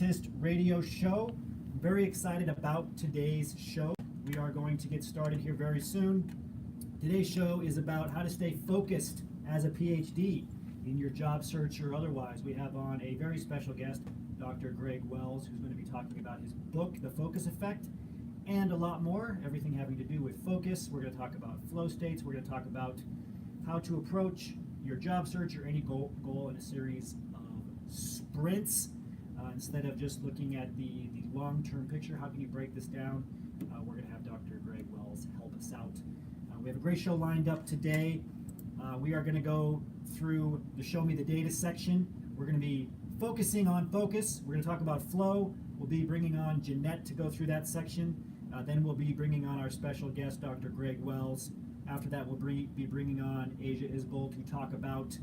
Scientist Radio Show. I'm very excited about today's show. We are going to get started here very soon. Today's show is about how to stay focused as a PhD in your job search or otherwise. We have on a very special guest, Dr. Greg Wells, who's going to be talking about his book, The Focus Effect, and a lot more, everything having to do with focus. We're going to talk about flow states. We're going to talk about how to approach your job search or any goal in a series of sprints. Instead of just looking at the long-term picture, how can you break this down? We're going to have Dr. Greg Wells help us out. We have a great show lined up today. We are going to go through the Show Me the Data section. We're going to be focusing on focus. We're going to talk about flow. We'll be bringing on Jeanette to go through that section. Then we'll be bringing on our special guest, Dr. Greg Wells. After that, we'll be bringing on Asia Isbol to talk about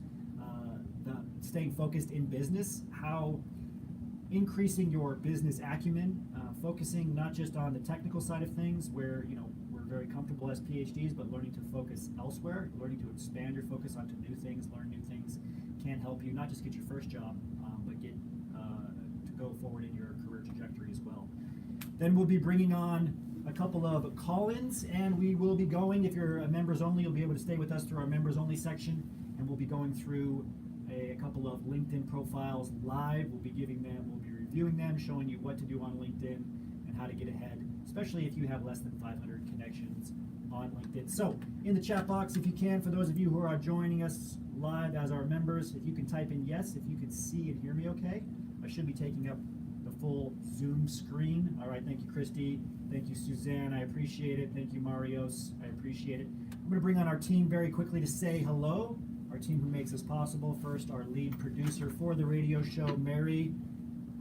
the staying focused in business, how increasing your business acumen, focusing not just on the technical side of things where we're very comfortable as PhDs, but learning to focus elsewhere, learning to expand your focus onto new things, learn new things can help you not just get your first job, but get to go forward in your career trajectory as well. Then we'll be bringing on a couple of call-ins, and we will be going, if you're a members only, you'll be able to stay with us through our members only section, and we'll be going through a couple of LinkedIn profiles live. We'll be reviewing them, showing you what to do on LinkedIn and how to get ahead, especially if you have less than 500 connections on LinkedIn. So in the chat box, if you can, for those of you who are joining us live as our members, if you can type in yes, if you can see and hear me okay. I should be taking up the full Zoom screen. All right, thank you, Christy. Thank you, Suzanne. I appreciate it. Thank you, Marios. I appreciate it. I'm going to bring on our team very quickly to say hello. Our team who makes this possible. First, our lead producer for the radio show, Mary.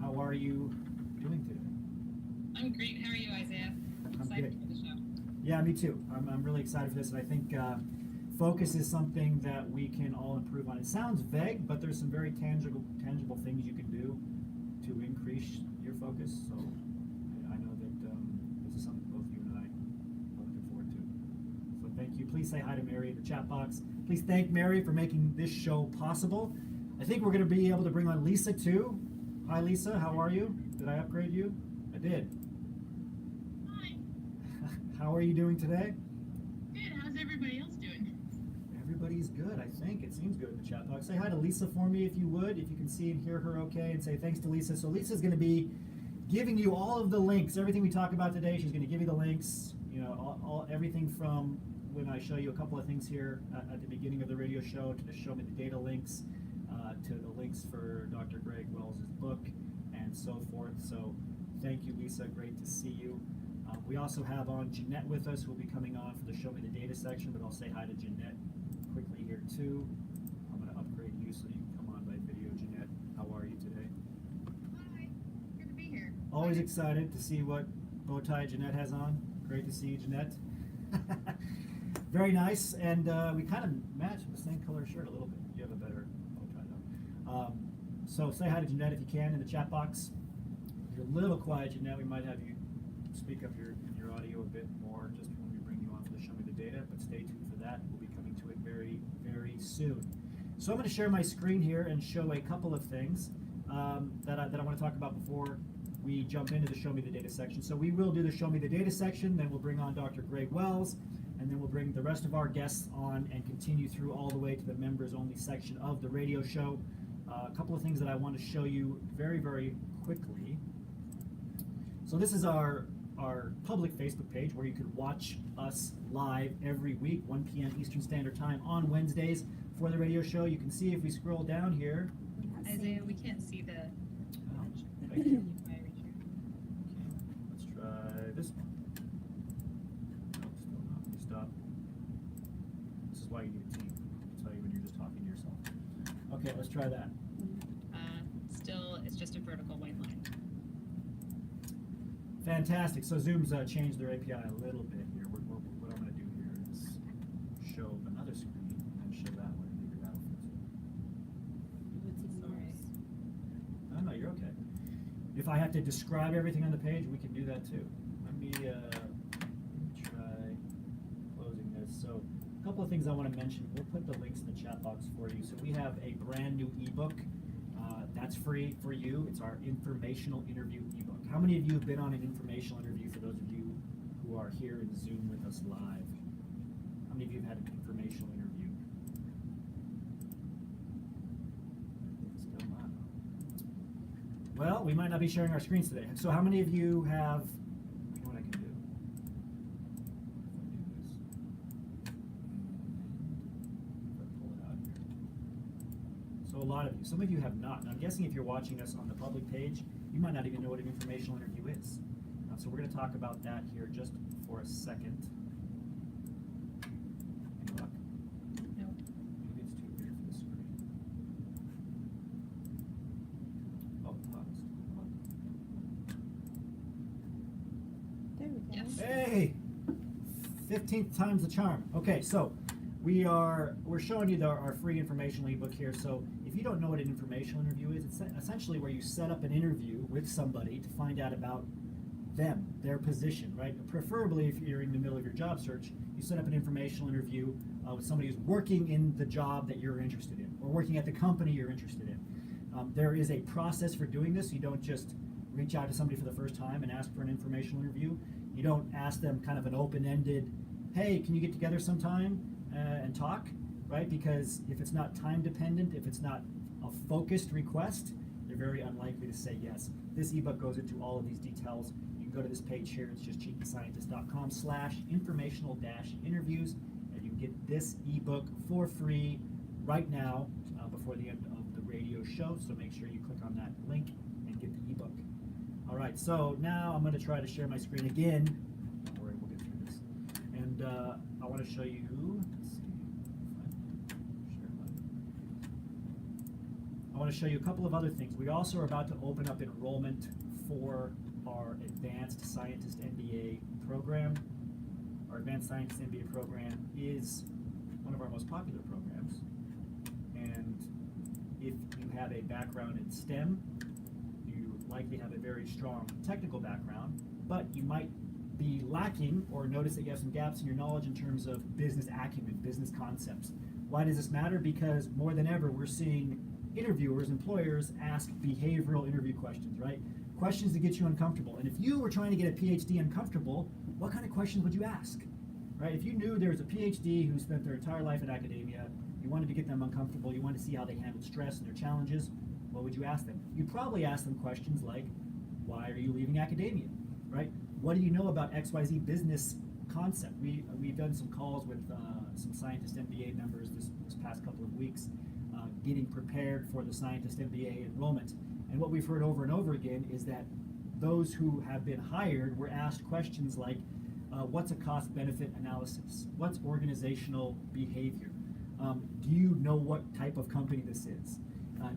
How are you doing today? I'm great. How are you, Isaiah? I'm excited for the show. Yeah, me too. I'm really excited for this, and I think focus is something that we can all improve on. It sounds vague, but there's some very tangible things you can do to increase your focus. So I know that this is something both you and I are looking forward to. So thank you. Please say hi to Mary in the chat box. Please thank Mary for making this show possible. I think we're going to be able to bring on Lisa too. Hi Lisa, how are you? Did I upgrade you? I did. Hi. How are you doing today? Good. How's everybody else doing? Everybody's good, I think. It seems good in the chat box. Say hi to Lisa for me if you would, if you can see and hear her okay, and say thanks to Lisa. So Lisa's going to be giving you all of the links, everything we talk about today. She's going to give you the links, everything from when I show you a couple of things here at the beginning of the radio show to the Show Me the Data links, to the links for Dr. Greg Wells' book, and so forth. So thank you, Lisa. Great to see you. We also have on Jeanette with us, who will be coming on for the Show Me the Data section, but I'll say hi to Jeanette quickly here too. I'm going to upgrade you so you can come on by video. Jeanette, how are you today? Hi. Good to be here. Always excited to see what bow tie Jeanette has on. Great to see you, Jeanette. Very nice, and we kind of match the same color shirt a little bit. You have a better bow tie though. So say hi to Jeanette if you can in the chat box. If you're a little quiet, Jeanette, we might have you speak up your audio a bit more just when we bring you on for the Show Me the Data, but stay tuned for that. We'll be coming to it very, very soon. So I'm going to share my screen here and show a couple of things that I want to talk about before we jump into the Show Me the Data section. So we will do the Show Me the Data section, then we'll bring on Dr. Greg Wells, and then we'll bring the rest of our guests on and continue through all the way to the members only section of the radio show. A couple of things that I want to show you very, very quickly. So this is our public Facebook page where you can watch us live every week, 1 p.m. Eastern Standard Time on Wednesdays for the radio show. You can see if we scroll down here. Isaiah, we can't see the. Oh, thank you. Okay, let's try this one. No, still not. Let me stop. This is why you need a team. I'll tell you when you're just talking to yourself. Okay, let's try that. Still, it's just a vertical white line. Fantastic. So Zoom's changed their API a little bit here. What I'm going to do here is show another screen and then show that one. Maybe that'll fix it. Sorry. No, you're okay. If I have to describe everything on the page, we can do that too. Let me try closing this. So a couple of things I want to mention. We'll put the links in the chat box for you. So we have a brand new ebook That's free for you. It's our informational interview ebook. How many of you have been on an informational interview, for those of you who are here in Zoom with us live? How many of you have had an informational interview? Still not. Well, we might not be sharing our screens today. So how many of you have, you know what I can do? If I pull it out here. So a lot of you, some of you have not. And I'm guessing if you're watching us on the public page, you might not even know what an informational interview is. So we're going to talk about that here just for a second. Any luck? No. Maybe it's too big for the screen. Oh, paused. There we go. Yes. Hey! 15th time's the charm. Okay, so we're showing you our free informational ebook here. So if you don't know what an informational interview is, it's essentially where you set up an interview with somebody to find out about them, their position, right? Preferably if you're in the middle of your job search, you set up an informational interview with somebody who's working in the job that you're interested in, or working at the company you're interested in. There is a process for doing this. You don't just reach out to somebody for the first time and ask for an informational interview. You don't ask them kind of an open-ended, hey, can you get together sometime and talk, right? Because if it's not time dependent, if it's not a focused request, they're very unlikely to say yes. This ebook goes into all of these details. You can go to this page here. It's just cheekyscientist.com/informational-interviews, and you can get this ebook for free right now before the end of the radio show. So make sure you click on that link and get the ebook. All right, so now I'm going to try to share my screen again. Don't worry, we'll get through this. And I want to show you, let's see, share button. I want to show you a couple of other things. We also are about to open up enrollment for our Advanced Scientist MBA program. Our Advanced Scientist MBA program is one of our most popular programs. And if you have a background in STEM, you likely have a very strong technical background, but you might be lacking or notice that you have some gaps in your knowledge in terms of business acumen, business concepts. Why does this matter? Because more than ever, we're seeing interviewers, employers ask behavioral interview questions, right? Questions that get you uncomfortable. And if you were trying to get a PhD uncomfortable, what kind of questions would you ask, right? If you knew there was a PhD who spent their entire life in academia, you wanted to get them uncomfortable, you wanted to see how they handled stress and their challenges, what would you ask them? You'd probably ask them questions like, why are you leaving academia, right? What do you know about XYZ business concept? We've done some calls with some Scientist MBA members this past couple of weeks, getting prepared for the Scientist MBA enrollment. And what we've heard over and over again is that those who have been hired were asked questions like, what's a cost-benefit analysis? What's organizational behavior? Do you know what type of company this is?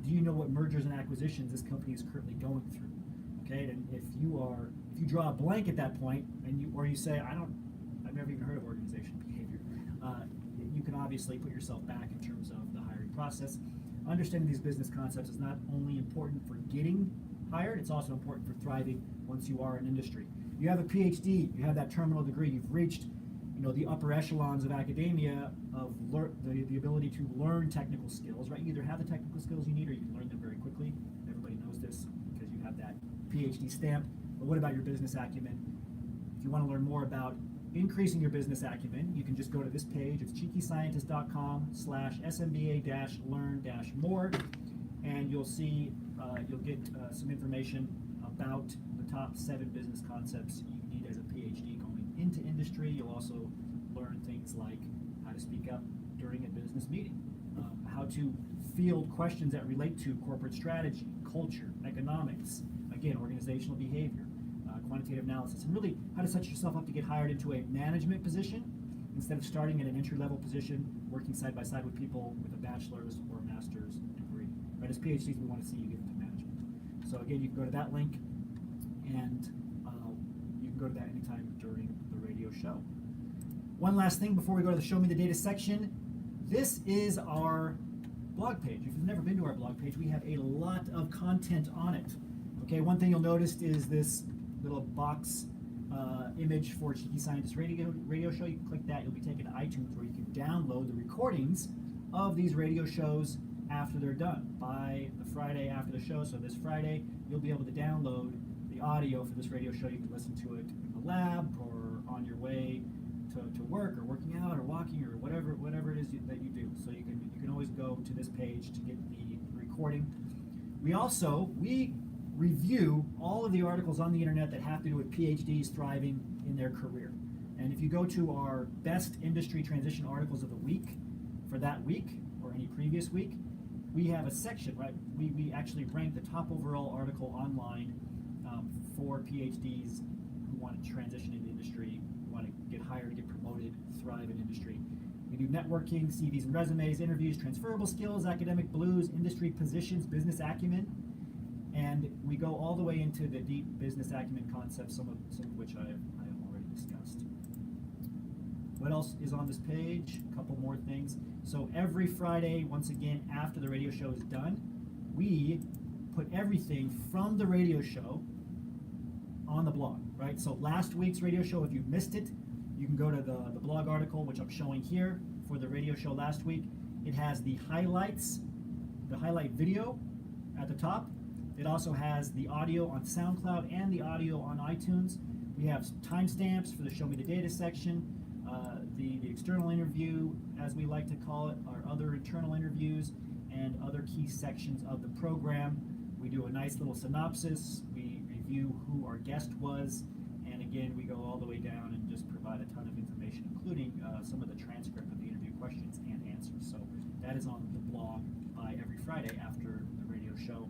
Do you know what mergers and acquisitions this company is currently going through? Okay, and if you draw a blank at that point, and you say, I've never even heard of organizational behavior, you can obviously put yourself back in terms of the hiring process. Understanding these business concepts is not only important for getting hired, it's also important for thriving once you are in industry. You have a PhD, you have that terminal degree, you've reached the upper echelons of academia of the ability to learn technical skills, right? You either have the technical skills you need or you can learn them very quickly. Everybody knows this because you have that PhD stamp. But what about your business acumen? If you want to learn more about increasing your business acumen, you can just go to this page. It's cheekyscientist.com/SMBA-learn-more, and you'll see, you'll get some information about the top 7 business concepts you need as a PhD going into industry. You'll also learn things like how to speak up during a business meeting, how to field questions that relate to corporate strategy, culture, economics, again, organizational behavior, quantitative analysis, and really how to set yourself up to get hired into a management position instead of starting at an entry-level position, working side by side with people with a bachelor's or a master's degree. Right, as PhDs, we want to see you get into management. So again, you can go to that link, and you can go to that anytime during the radio show. One last thing before we go to the Show Me the Data section. This is our blog page. If you've never been to our blog page, we have a lot of content on it. Okay, one thing you'll notice is this little box image for Cheeky Scientist radio show. You can click that, you'll be taken to iTunes where you can download the recordings of these radio shows after they're done, by the Friday after the show. So this Friday, you'll be able to download the audio for this radio show. You can listen to it in the lab or on your way to work or working out or walking or whatever it is that you do. So you can always go to this page to get the recording. We review all of the articles on the internet that have to do with PhDs thriving in their career. And if you go to our best industry transition articles of the week for that week or any previous week, we have a section, right? We actually rank the top overall article online for PhDs who want to transition into industry, who want to get hired, get promoted, thrive in industry. We do networking, CVs and resumes, interviews, transferable skills, academic blues, industry positions, business acumen, and we go all the way into the deep business acumen concepts, some of which I have already discussed. What else is on this page? A couple more things. So every Friday, once again, after the radio show is done, we put everything from the radio show on the blog, right? So last week's radio show, if you missed it, you can go to the blog article, which I'm showing here for the radio show last week. It has the highlights, the highlight video at the top. It also has the audio on SoundCloud and the audio on iTunes. We have timestamps for the Show Me the Data section, the external interview, as we like to call it, our other internal interviews, and other key sections of the program. We do a nice little synopsis. We review who our guest was, and again, we go all the way down and just provide a ton of information, including some of the transcript of the interview questions and answers. So that is on the blog by every Friday after the radio show.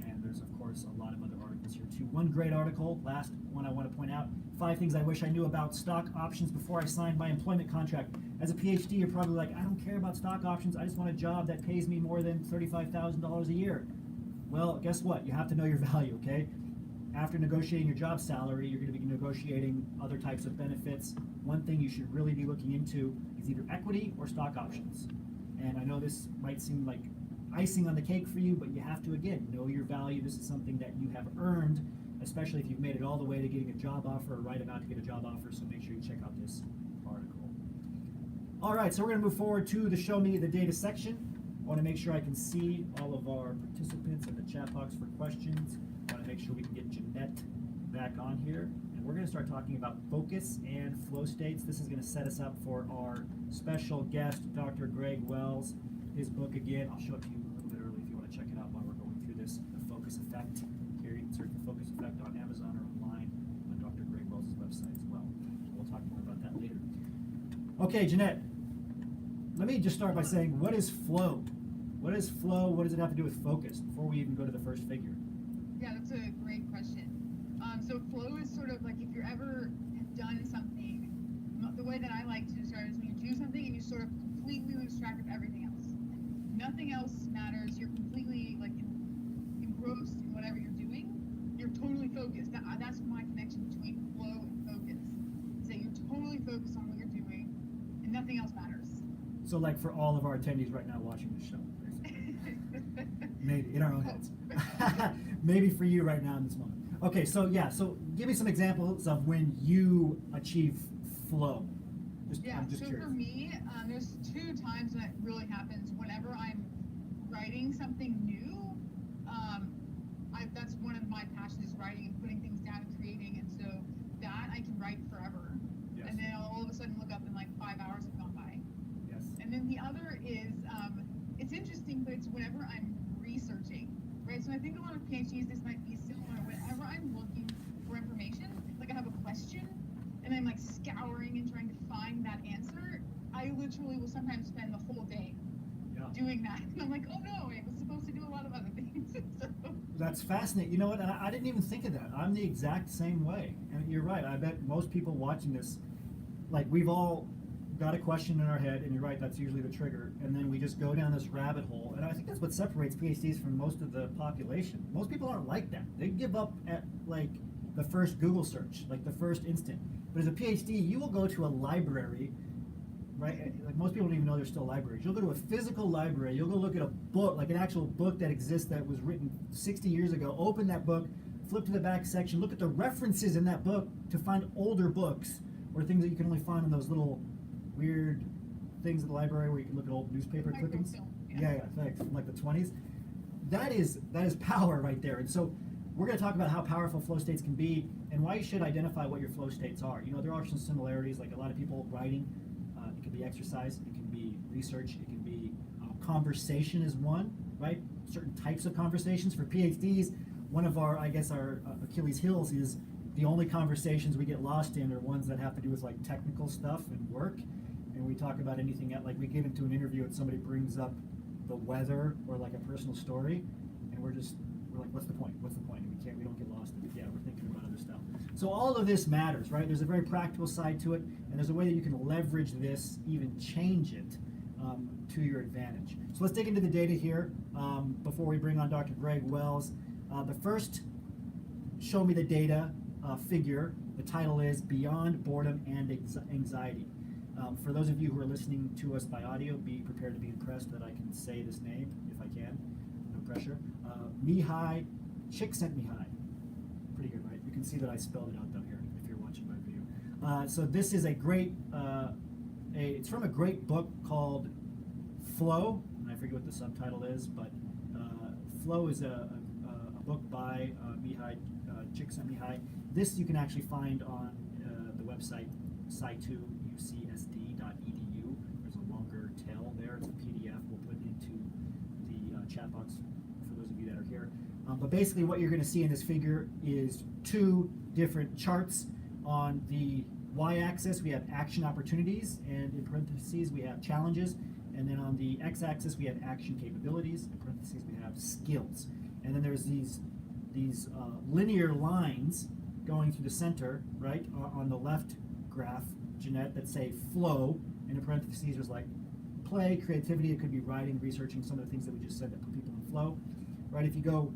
And there's, of course, a lot of other articles here, too. One great article, last one I want to point out, 5 things I wish I knew about stock options before I signed my employment contract. As a PhD, you're probably like, I don't care about stock options. I just want a job that pays me more than $35,000 a year. Well, guess what? You have to know your value, okay? After negotiating your job salary, you're going to be negotiating other types of benefits. One thing you should really be looking into is either equity or stock options. And I know this might seem like icing on the cake for you, but you have to, again, know your value. This is something that you have earned, especially if you've made it all the way to getting a job offer or right about to get a job offer, so make sure you check out this article. All right, so we're going to move forward to the Show Me the Data section. I want to make sure I can see all of our participants in the chat box for questions. I want to make sure we can get Jeanette back on here. And we're going to start talking about focus and flow states. This is going to set us up for our special guest, Dr. Greg Wells. His book, again, I'll show it to you a little bit early if you want to check it out while we're going through this, The Focus Effect. Here you can search The Focus Effect on Amazon or online on Dr. Greg Wells' website as well. We'll talk more about that later. Okay, Jeanette, let me just start by saying, what is flow? What is flow? What does it have to do with focus before we even go to the first figure? Yeah, that's a great question. So flow is sort of like if you're ever done something, the way that I like to describe it is when you do something and you sort of completely lose track of everything else. Nothing else matters. You're completely like engrossed in whatever you're doing. You're totally focused. That's my connection between flow and focus. Is that you're totally focused on what you're doing and nothing else matters. So like for all of our attendees right now watching this show, basically. Maybe, in our own heads. Maybe for you right now in this moment. Okay, so yeah, so give me some examples of when you achieve flow. Yeah, I'm just so curious. for me, there's 2 times when it really happens. Whenever I'm writing something new, that's one of my passions is writing and putting things down and creating, and so that I can write forever. Yes. And then I'll all of a sudden look up and like 5 hours have gone by. Yes. And then the other is, it's interesting, but it's whenever I'm researching, right? So I think a lot of PhDs, this might be similar. Whenever I'm looking for information, like I have a question, and I'm like scouring and trying to find that answer, I literally will sometimes spend the whole day doing that. And I'm like, oh no, I was supposed to do a lot of other things. So. That's fascinating. You know what? And I didn't even think of that. I'm the exact same way. And you're right. I bet most people watching this, like we've all got a question in our head, and you're right, that's usually the trigger. And then we just go down this rabbit hole. And I think that's what separates PhDs from most of the population. Most people aren't like that. They give up at like the first Google search, like the first instant. But as a PhD, you will go to a library, right? Like most people don't even know there's still libraries. You'll go to a physical library. You'll go look at a book, like an actual book that exists that was written 60 years ago. Open that book, flip to the back section, look at the references in that book to find older books or things that you can only find in those little weird things in the library where you can look at old newspaper clippings. Yeah, thanks. From like the 20s. That is power right there. And so we're going to talk about how powerful flow states can be and why you should identify what your flow states are. You know, there are some similarities, like a lot of people writing. It can be exercise, it can be research, it can be conversation is one, right? Certain types of conversations. For PhDs, one of our, I guess, our Achilles heels is the only conversations we get lost in are ones that have to do with like technical stuff and work. And we talk about anything like we get into an interview and somebody brings up the weather or like a personal story, and we're like, what's the point? What's the point? And we don't get lost in it. Yeah, we're thinking about other stuff. So all of this matters, right? There's a very practical side to it, and there's a way that you can leverage this, even change it to your advantage. So let's dig into the data here before we bring on Dr. Greg Wells. The first show me the data figure, the title is Beyond Boredom and Anxiety. For those of you who are listening to us by audio, be prepared to be impressed that I can say this name, if I can, no pressure. Mihai Csikszentmihalyi. Pretty good, right? You can see that I spelled it out down here if you're watching my video. So this is a great, it's from a great book called Flow, and I forget what the subtitle is, but Flow is a book by Mihai Csikszentmihalyi. This you can actually find on the website sci2ucsd.edu. There's a longer tail there. It's a PDF. We'll put it into the chat box for those of you that are here. But basically what you're going to see in this figure is two different charts. On the y-axis we have action opportunities, and in parentheses we have challenges, and then on the x-axis we have action capabilities, in parentheses we have skills. And then there's these linear lines going through the center, right, on the left graph, Jeanette, that say flow, and in parentheses there's like play, creativity. It could be writing, researching, some of the things that we just said that put people in flow, right? If you go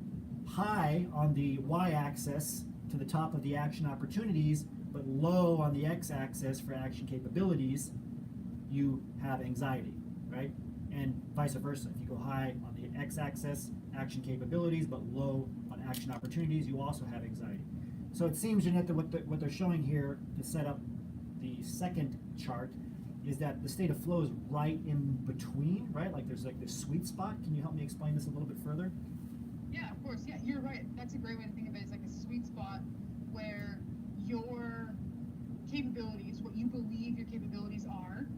high on the y-axis to the top of the action opportunities, but low on the x-axis for action capabilities, you have anxiety, right? And vice versa. If you go high on the x-axis, action capabilities, but low on action opportunities, you also have anxiety. So it seems, Jeanette, that what they're showing here to set up the second chart is that the state of flow is right in between, right? Like there's like this sweet spot. Can you help me explain this a little bit further? Yeah, of course. Yeah, you're right. That's a great way to think of it. It's like a sweet spot where your capabilities, what you believe your capabilities are,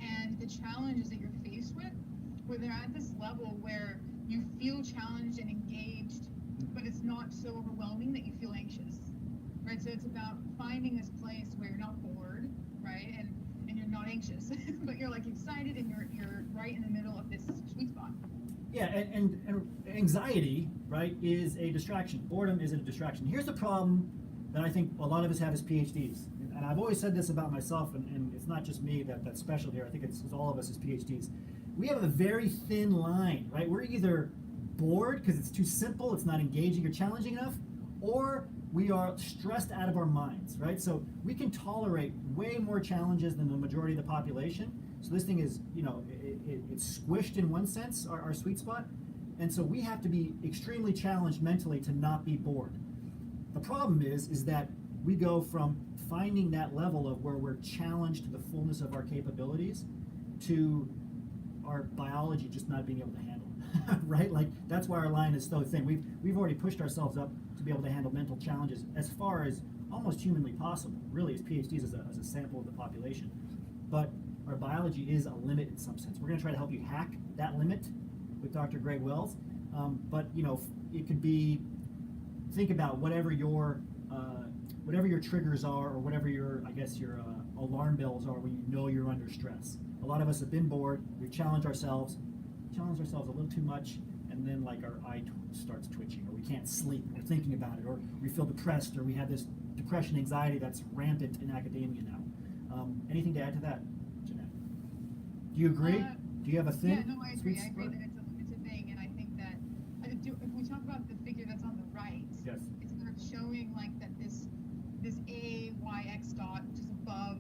and the challenges that you're faced with, where they're at this level where you feel challenged and engaged, but it's not so overwhelming that you feel anxious, right? So it's about finding this place where you're not bored, right? And you're not anxious, but you're like excited, and you're right in the middle of this sweet spot. Yeah, and anxiety, right, is a distraction. Boredom is a distraction. Here's the problem that I think a lot of us have as PhDs. And I've always said this about myself, and it's not just me that's special here. I think it's all of us as PhDs. We have a very thin line, right? We're either bored because it's too simple, it's not engaging or challenging enough, or we are stressed out of our minds, right? So we can tolerate way more challenges than the majority of the population. So this thing is, you know, it's squished in one sense, our sweet spot. And so we have to be extremely challenged mentally to not be bored. The problem is that we go from finding that level of where we're challenged to the fullness of our capabilities to our biology just not being able to handle it, right? Like that's why our line is so thin. We've already pushed ourselves up to be able to handle mental challenges as far as almost humanly possible, really, as PhDs as a sample of the population. But our biology is a limit in some sense. We're going to try to help you hack that limit with Dr. Greg Wells. But you know, it could be, think about whatever your triggers are, or whatever your, I guess, your alarm bells are when you know you're under stress. A lot of us have been bored. We've challenged ourselves a little too much, and then like our eye starts twitching, or we can't sleep, or we're thinking about it, or we feel depressed, or we have this depression, anxiety that's rampant in academia now. Anything to add to that, Jeanette? Do you agree? Do you have a thing? Yeah, no, I agree. I agree that it's a thing, and I think that if we talk about the figure that's on the right, yes, it's kind of showing like that this A, Y, X dot, which is above,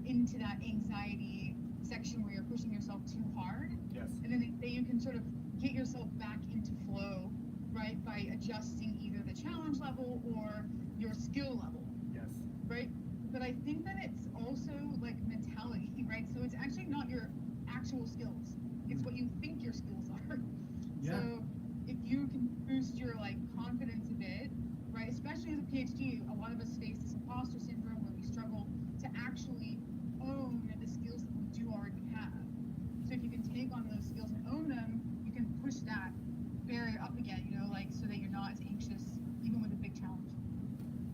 into that anxiety section where you're pushing yourself too hard. yes. And then you can sort of get yourself back into flow, right, by adjusting either the challenge level or your skill level. Yes. Right? But I think that it's also like mentality, right? So it's actually not your actual skills. It's what you think your skills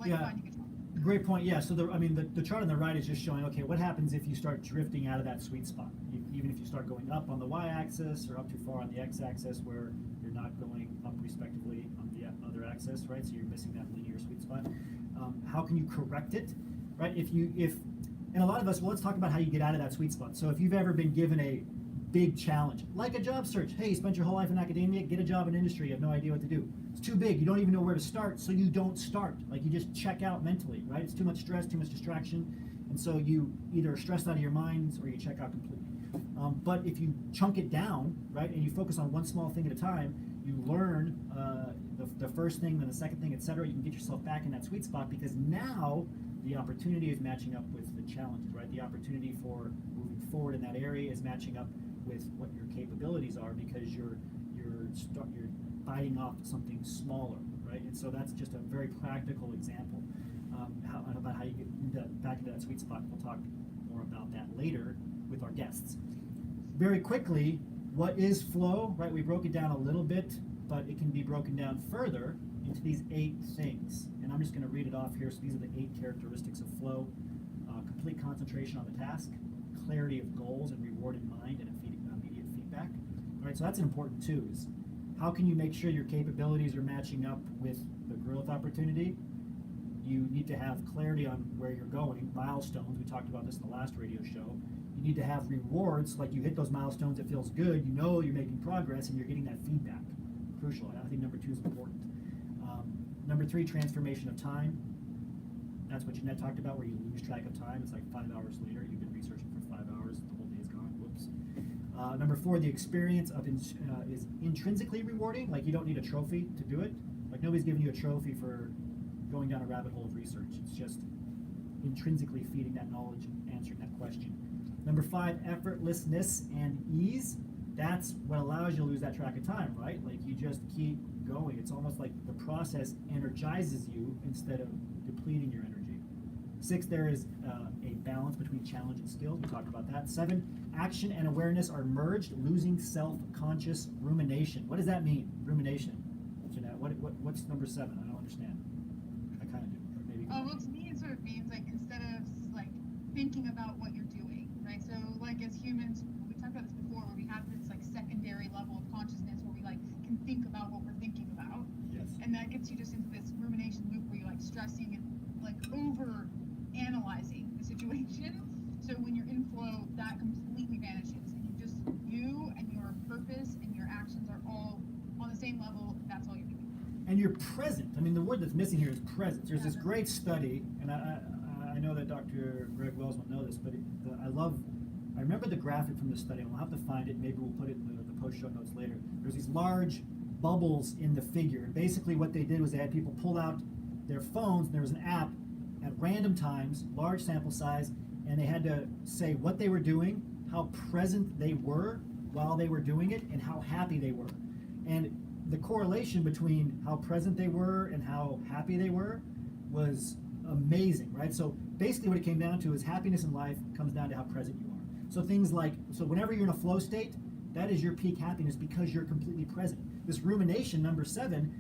like Yeah. finding control. Great point. Yeah. So the chart on the right is just showing, okay, what happens if you start drifting out of that sweet spot? Even if you start going up on the y-axis or up too far on the x-axis, where you're not going up respectively on the other axis, right? So you're missing that linear sweet spot. How can you correct it, right? And a lot of us, well, let's talk about how you get out of that sweet spot. So if you've ever been given a big challenge, like a job search, hey, you spent your whole life in academia, get a job in industry, you have no idea what to do. It's too big, you don't even know where to start, so you don't start. Like, you just check out mentally, right? It's too much stress, too much distraction, and so you either are stressed out of your minds or you check out completely. But if you chunk it down, right, and you focus on one small thing at a time, you learn the first thing, then the second thing, etc. You can get yourself back in that sweet spot, because now the opportunity is matching up with the challenges, right? The opportunity for moving forward in that area is matching up with what your capabilities are, because you're biting off something smaller, right? And so that's just a very practical example about how you get back into that sweet spot. We'll talk more about that later with our guests. Very quickly, what is flow, right? We broke it down a little bit, but it can be broken down further into these 8 things. And I'm just going to read it off here. So these are the 8 characteristics of flow. Complete concentration on the task, clarity of goals and reward in mind, and immediate feedback. All right, so that's important too, is how can you make sure your capabilities are matching up with the growth opportunity? You need to have clarity on where you're going, milestones. We talked about this in the last radio show. You need to have rewards, like you hit those milestones, it feels good, you know you're making progress, and you're getting that feedback. Crucial. I think number 2 is important. Number 3, transformation of time. That's what Jeanette talked about, where you lose track of time. It's like 5 hours later, you've been researching for 5 hours, the whole day's gone. Whoops. Number 4, the experience of is intrinsically rewarding. Like, you don't need a trophy to do it. Like, nobody's giving you a trophy for going down a rabbit hole of research. It's just intrinsically feeding that knowledge and answering that question. Number 5, effortlessness and ease. That's what allows you to lose that track of time, right? Like, you just keep going. It's almost like the process energizes you instead of depleting your energy. 6, there is a balance between challenge and skills. We talked about that. 7, action and awareness are merged, losing self-conscious rumination. What does that mean, rumination? Jeanette, what's number 7? I don't understand. I kind of do, but maybe. Well, to me, it sort of means like instead of like thinking about what you're doing, right? So, like as humans, we talked about this before, where we have this like secondary level of consciousness where we like can think about what we're thinking about, Yes. and that gets you just into this rumination loop where you're like stressing and like over analyzing the situation. So when you're in flow, that completely vanishes, and you and your purpose and your actions are all on the same level. That's all you're doing. And you're present. I mean, the word that's missing here is presence. There's this great study, and I know that Dr. Greg Wells will know this, but I remember the graphic from the study, and we'll have to find it. Maybe we'll put it in the post-show notes later. There's these large bubbles in the figure. And basically what they did was they had people pull out their phones, and there was an app at random times, large sample size, and they had to say what they were doing, how present they were while they were doing it, and how happy they were. And the correlation between how present they were and how happy they were was amazing, right? So basically what it came down to is happiness in life comes down to how present you are. So things like, so whenever you're in a flow state, that is your peak happiness because you're completely present. This rumination, number 7,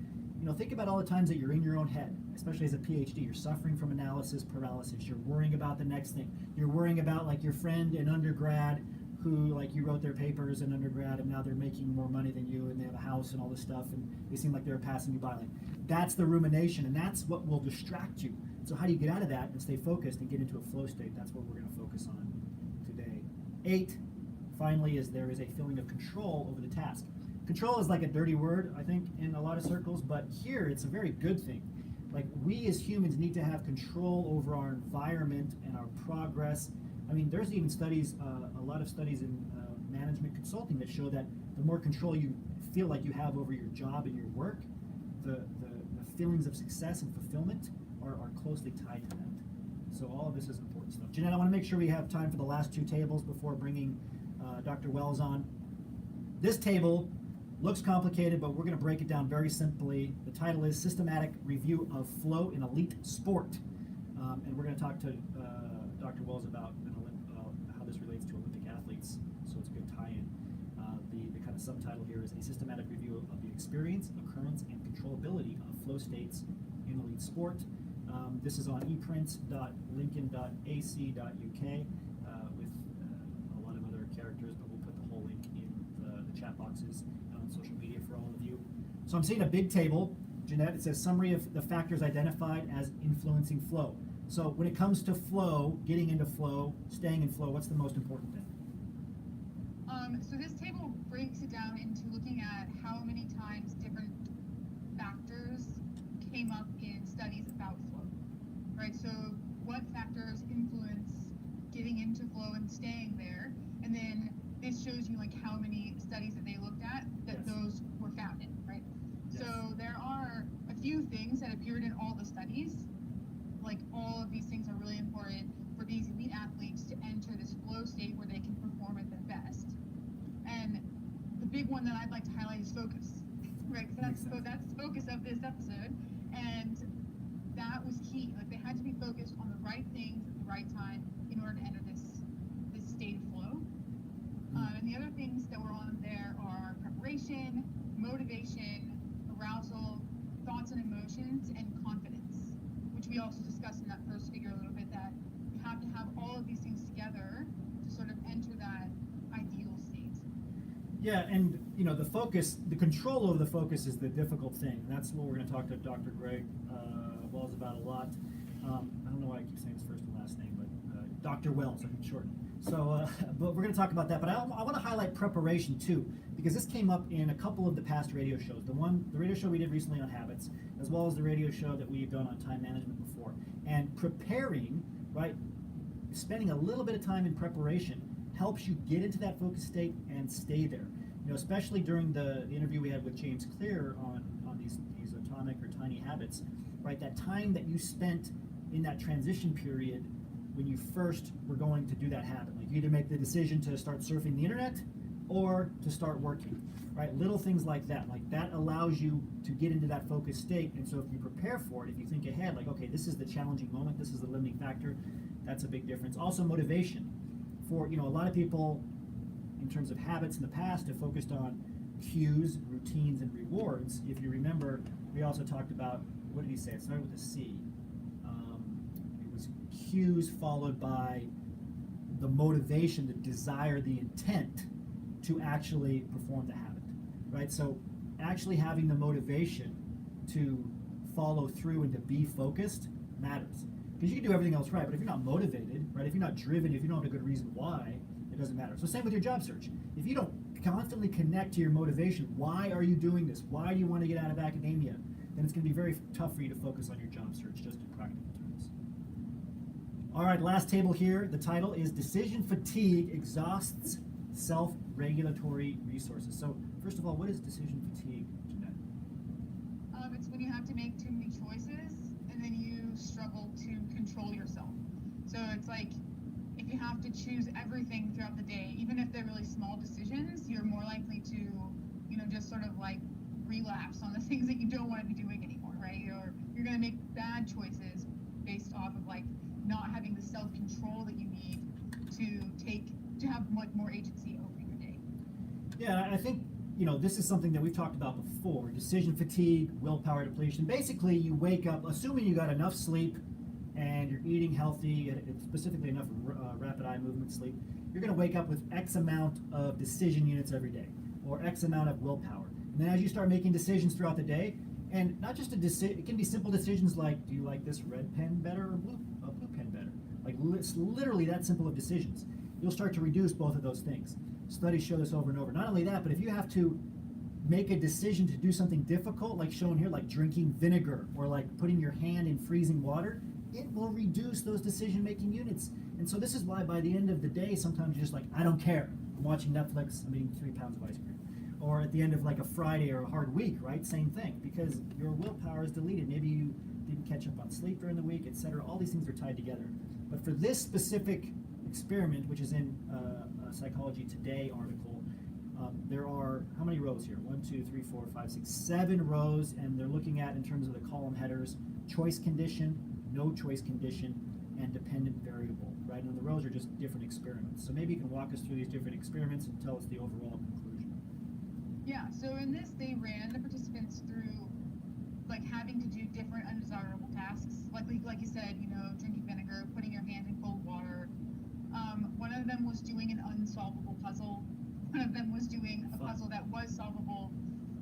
think about all the times that you're in your own head, especially as a PhD. You're suffering from analysis paralysis. You're worrying about the next thing. You're worrying about like your friend in undergrad who, like, you wrote their papers in undergrad and now they're making more money than you and they have a house and all this stuff and they seem like they're passing you by. Like, that's the rumination, and that's what will distract you. So how do you get out of that and stay focused and get into a flow state? That's what we're going to focus on today. 8, finally, is there is a feeling of control over the task. Control is like a dirty word, I think, in a lot of circles, but here it's a very good thing. Like, we as humans need to have control over our environment and our progress. I mean, there's even studies, a lot of studies in management consulting that show that the more control you feel like you have over your job and your work, the feelings of success and fulfillment are closely tied to that. So all of this is important stuff. Jeanette, I want to make sure we have time for the last 2 tables before bringing Dr. Wells on. This table looks complicated, but we're going to break it down very simply. The title is Systematic Review of Flow in Elite Sport. And we're going to talk to Dr. Wells about how this relates to Olympic athletes, so it's a good tie-in. The kind of subtitle here is A Systematic Review of the Experience, Occurrence, and Controllability of Flow States in Elite Sport. This is on eprints.lincoln.ac.uk with a lot of other characters, but we'll put the whole link in the chat boxes on social media for all of you. So I'm seeing a big table, Jeanette. It says summary of the factors identified as influencing flow. So when it comes to flow, getting into flow, staying in flow, what's the most important thing? So this table breaks it down into looking at how many times different factors came up in studies about flow, right? So what factors influence getting into flow and staying there, and then this shows you like how many studies that they looked at that Yes. those were found in, right? Yes. So there are a few things that appeared in all the studies. Like all of these things are really important for these elite athletes to enter this flow state where they can perform at their best. And the big one that I'd like to highlight is focus, right? Because that's the focus of this episode, and that was key. Like they had to be focused on the right things at the right time in order to enter this state of flow. And the other things that were on there are preparation, motivation, arousal, thoughts and emotions, and confidence, which we also discussed in that first figure a little bit, that you have to have all of these things together to sort of enter that ideal state. Yeah, and the focus, the control of the focus is the difficult thing. And that's what we're going to talk to Dr. Greg Wells about a lot. I don't know why I keep saying his first and last name, but Dr. Wells, I can shorten. So, but we're going to talk about that. But I want to highlight preparation too, because this came up in a couple of the past radio shows. The radio show we did recently on habits, as well as the radio show that we've done on time management before. And preparing, right, spending a little bit of time in preparation helps you get into that focus state and stay there. Especially during the interview we had with James Clear on these atomic or tiny habits, right? That time that you spent in that transition period when you first were going to do that habit. Like you either make the decision to start surfing the internet or to start working, right? Little things like that. Like that allows you to get into that focus state. And so if you prepare for it, if you think ahead, like, okay, this is the challenging moment, this is the limiting factor, that's a big difference. Also motivation. For, a lot of people in terms of habits in the past have focused on cues, routines, and rewards. If you remember, we also talked about, what did he say? It started with a C. It was cues followed by the motivation, the desire, the intent to actually perform the habit, right? So actually having the motivation to follow through and to be focused matters. Because you can do everything else right, but if you're not motivated, right, if you're not driven, if you don't have a good reason why, it doesn't matter. So same with your job search. If you don't constantly connect to your motivation, why are you doing this? Why do you want to get out of academia? Then it's going to be very tough for you to focus on your job search, just in practical terms. All right, last table here. The title is Decision Fatigue Exhausts Self-Regulatory Resources. So first of all, what is decision fatigue, Jeanette? It's when you have to make too many choices and then you struggle to control yourself. So it's like if you have to choose everything throughout the day, even if they're really small decisions, you're more likely to, just sort of like relapse on the things that you don't want to be doing anymore, right? Or you're going to make bad choices based off of like not having the self-control that you need to have much more agency over your day. Yeah, I think this is something that we've talked about before. Decision fatigue, willpower depletion. Basically, you wake up, assuming you got enough sleep and you're eating healthy, specifically enough rapid eye movement sleep, you're going to wake up with X amount of decision units every day, or X amount of willpower. And then as you start making decisions throughout the day, and not just it can be simple decisions like, do you like this red pen better or blue pen better? Like it's literally that simple of decisions. You'll start to reduce both of those things. Studies show this over and over. Not only that, but if you have to make a decision to do something difficult, like shown here, like drinking vinegar or like putting your hand in freezing water, it will reduce those decision-making units. And so this is why by the end of the day, sometimes you're just like, I don't care. I'm watching Netflix, I'm eating 3 pounds of ice cream. Or at the end of like a Friday or a hard week, right? Same thing, because your willpower is deleted. Maybe you didn't catch up on sleep during the week, etc. All these things are tied together. But for this specific experiment, which is in a Psychology Today article, there are, how many rows here? 1, 2, 3, 4, 5, 6, 7 rows, and they're looking at, in terms of the column headers, choice condition, no choice condition, and dependent variable, right? And the rows are just different experiments. So maybe you can walk us through these different experiments and tell us the overall conclusion. Yeah, so in this, they ran the participants through like having to do different undesirable tasks. Like like you said, drinking vinegar, putting your hand in cold water. One of them was doing an unsolvable puzzle. One of them was doing a puzzle that was solvable,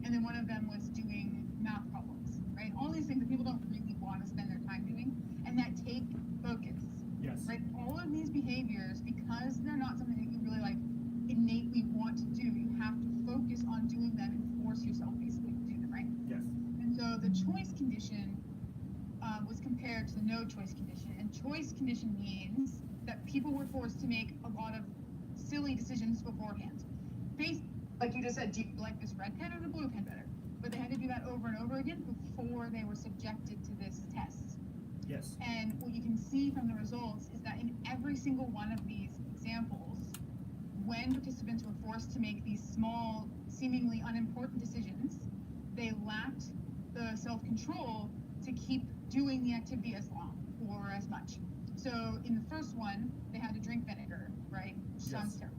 and then one of them was doing math problems, right? All these things that people don't really want to spend their time doing, and that take focus. Yes. Right? All of these behaviors, because they're not something that you really like innately want to do, you have to focus on doing them and force yourself basically to do them, right? Yes. And so the choice condition was compared to the no choice condition. And choice condition means that people were forced to make a lot of silly decisions beforehand. Based, like you just said, do you like this red pen or the blue pen better? But they had to do that over and over again before they were subjected to this test. Yes. And what you can see from the results is that in every single one of these examples, when participants were forced to make these small, seemingly unimportant decisions, they lacked the self-control to keep doing the activity as long or as much. So in the first one, they had to drink vinegar, right? Which sounds terrible.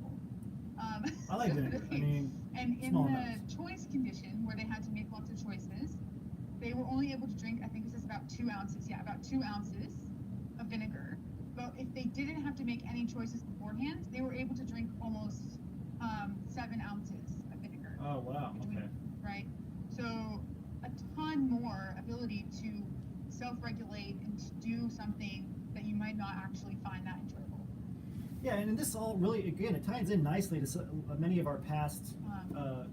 I like vinegar. I mean, and in small the amounts. choice condition, where they had to make lots of choices, they were only able to drink, I think this is about 2 ounces. Yeah, about 2 ounces of vinegar. But if they didn't have to make any choices beforehand, they were able to drink almost 7 ounces of vinegar. Oh, wow. Okay. Right? So a ton more ability to self-regulate and to do something that you might not actually find that enjoyable. Yeah, and this all really, again, it ties in nicely to many of our past. I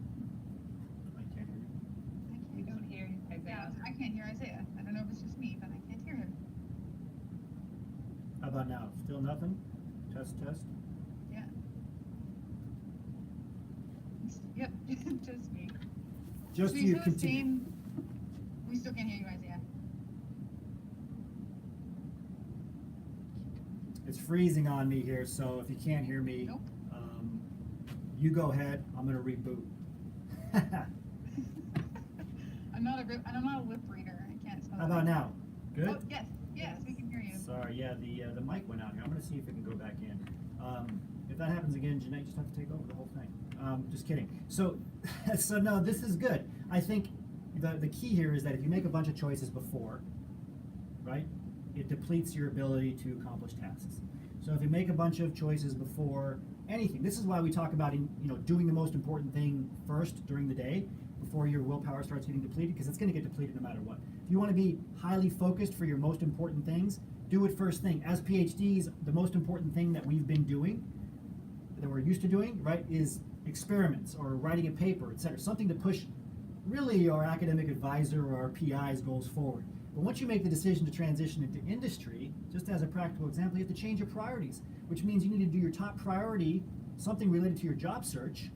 can't hear you. We don't hear Yeah, Isaiah. I can't hear Isaiah. I don't know if it's just me, but I can't hear him. How about now? Still nothing? Test, test. Yeah. Yep, just me. Just So you saw the continue. same. We still can't hear you, Isaiah. It's freezing on me here, so if you can't hear me, Nope. you go ahead. I'm going to reboot. I'm not a lip reader. I can't spell. How about now? Good? Oh, yes, we can hear you. Sorry, yeah, the mic went out here. I'm going to see if it can go back in. If that happens again, Jeanette, you just have to take over the whole thing. Just kidding. So, so no, this is good. I think the key here is that if you make a bunch of choices before, right, it depletes your ability to accomplish tasks. So if you make a bunch of choices before anything, this is why we talk about doing the most important thing first during the day before your willpower starts getting depleted, because it's going to get depleted no matter what. If you want to be highly focused for your most important things, do it first thing. As PhDs, the most important thing that we've been doing, that we're used to doing, right, is experiments or writing a paper, etc. Something to push really our academic advisor or our PI's goals forward. But once you make the decision to transition into industry, just as a practical example, you have to change your priorities, which means you need to do your top priority, something related to your job search,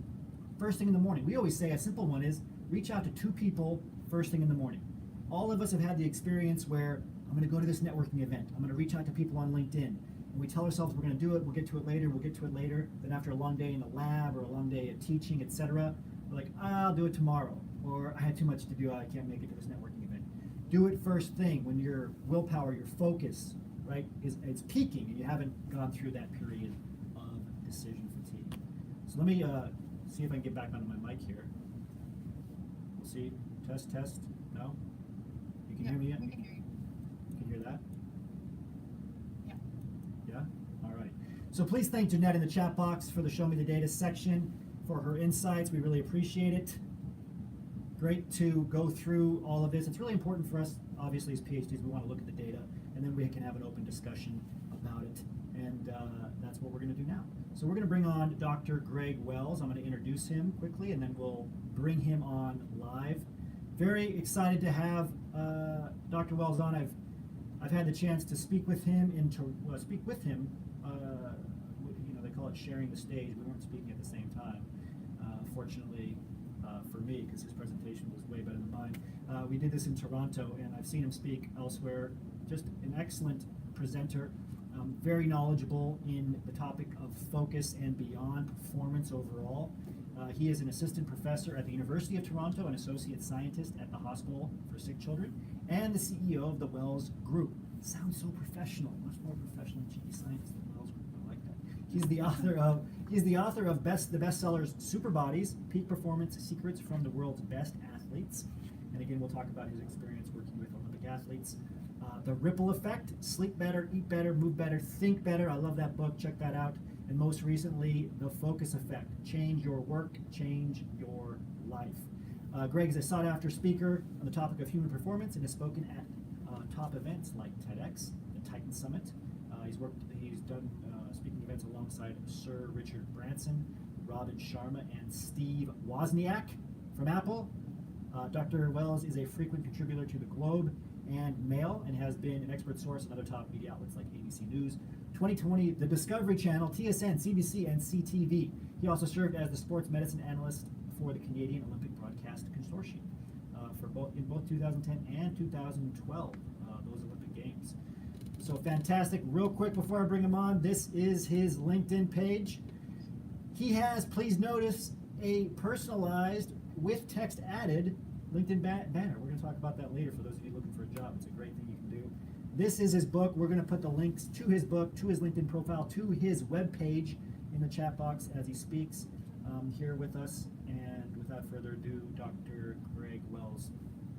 first thing in the morning. We always say a simple one is reach out to 2 people first thing in the morning. All of us have had the experience where I'm going to go to this networking event. I'm going to reach out to people on LinkedIn. And we tell ourselves we're going to do it, we'll get to it later, we'll get to it later. Then after a long day in the lab or a long day at teaching, etc., we're like, I'll do it tomorrow. Or I had too much to do, I can't make it to this networking event. Do it first thing when your willpower, your focus, right, it's peaking and you haven't gone through that period of decision fatigue. So let me see if I can get back onto my mic here. We'll see. Test, test. No? You can hear me yet? We can hear you. You can hear that? Yeah. Yeah? All right. So please thank Jeanette in the chat box for the Show Me the Data section, for her insights. We really appreciate it. Great to go through all of this. It's really important for us, obviously, as PhDs. We want to look at the data, and then we can have an open discussion about it. And that's what we're going to do now. So we're going to bring on Dr. Greg Wells. I'm going to introduce him quickly, and then we'll bring him on live. Very excited to have Dr. Wells on. I've had the chance to speak with him they call it sharing the stage. We weren't speaking at the same time, fortunately for me, because his presentation was way better than mine. We did this in Toronto, and I've seen him speak elsewhere. Just an excellent presenter, very knowledgeable in the topic of focus and beyond performance overall. He is an assistant professor at the University of Toronto, an associate scientist at the Hospital for Sick Children, and the CEO of the Wells Group. Sounds so professional, much more professional than GE Science than Wells Group. I like that. He's the author of the bestsellers Super Bodies, Peak Performance Secrets from the World's Best Athletes. And again, we'll talk about his experience working with Olympic athletes. The Ripple Effect, Sleep Better, Eat Better, Move Better, Think Better. I love that book. Check that out. And most recently, The Focus Effect, Change Your Work, Change Your Life. Greg is a sought-after speaker on the topic of human performance and has spoken at top events like TEDx, the Titan Summit. He's done speaking events alongside Sir Richard Branson, Robin Sharma, and Steve Wozniak from Apple. Dr. Wells is a frequent contributor to the Globe and Mail and has been an expert source in other top media outlets like ABC News, 2020, the Discovery Channel, TSN, CBC, and CTV. He also served as the sports medicine analyst for the Canadian Olympic Broadcast Consortium in both 2010 and 2012, those Olympic Games. So fantastic. Real quick before I bring him on, this is his LinkedIn page. He has, please notice, a personalized, with text added, LinkedIn banner. We're going to talk about that later for those of you looking for a job. It's a great thing you can do. This is his book. We're going to put the links to his book, to his LinkedIn profile, to his webpage in the chat box as he speaks here with us. And without further ado, Dr. Greg Wells.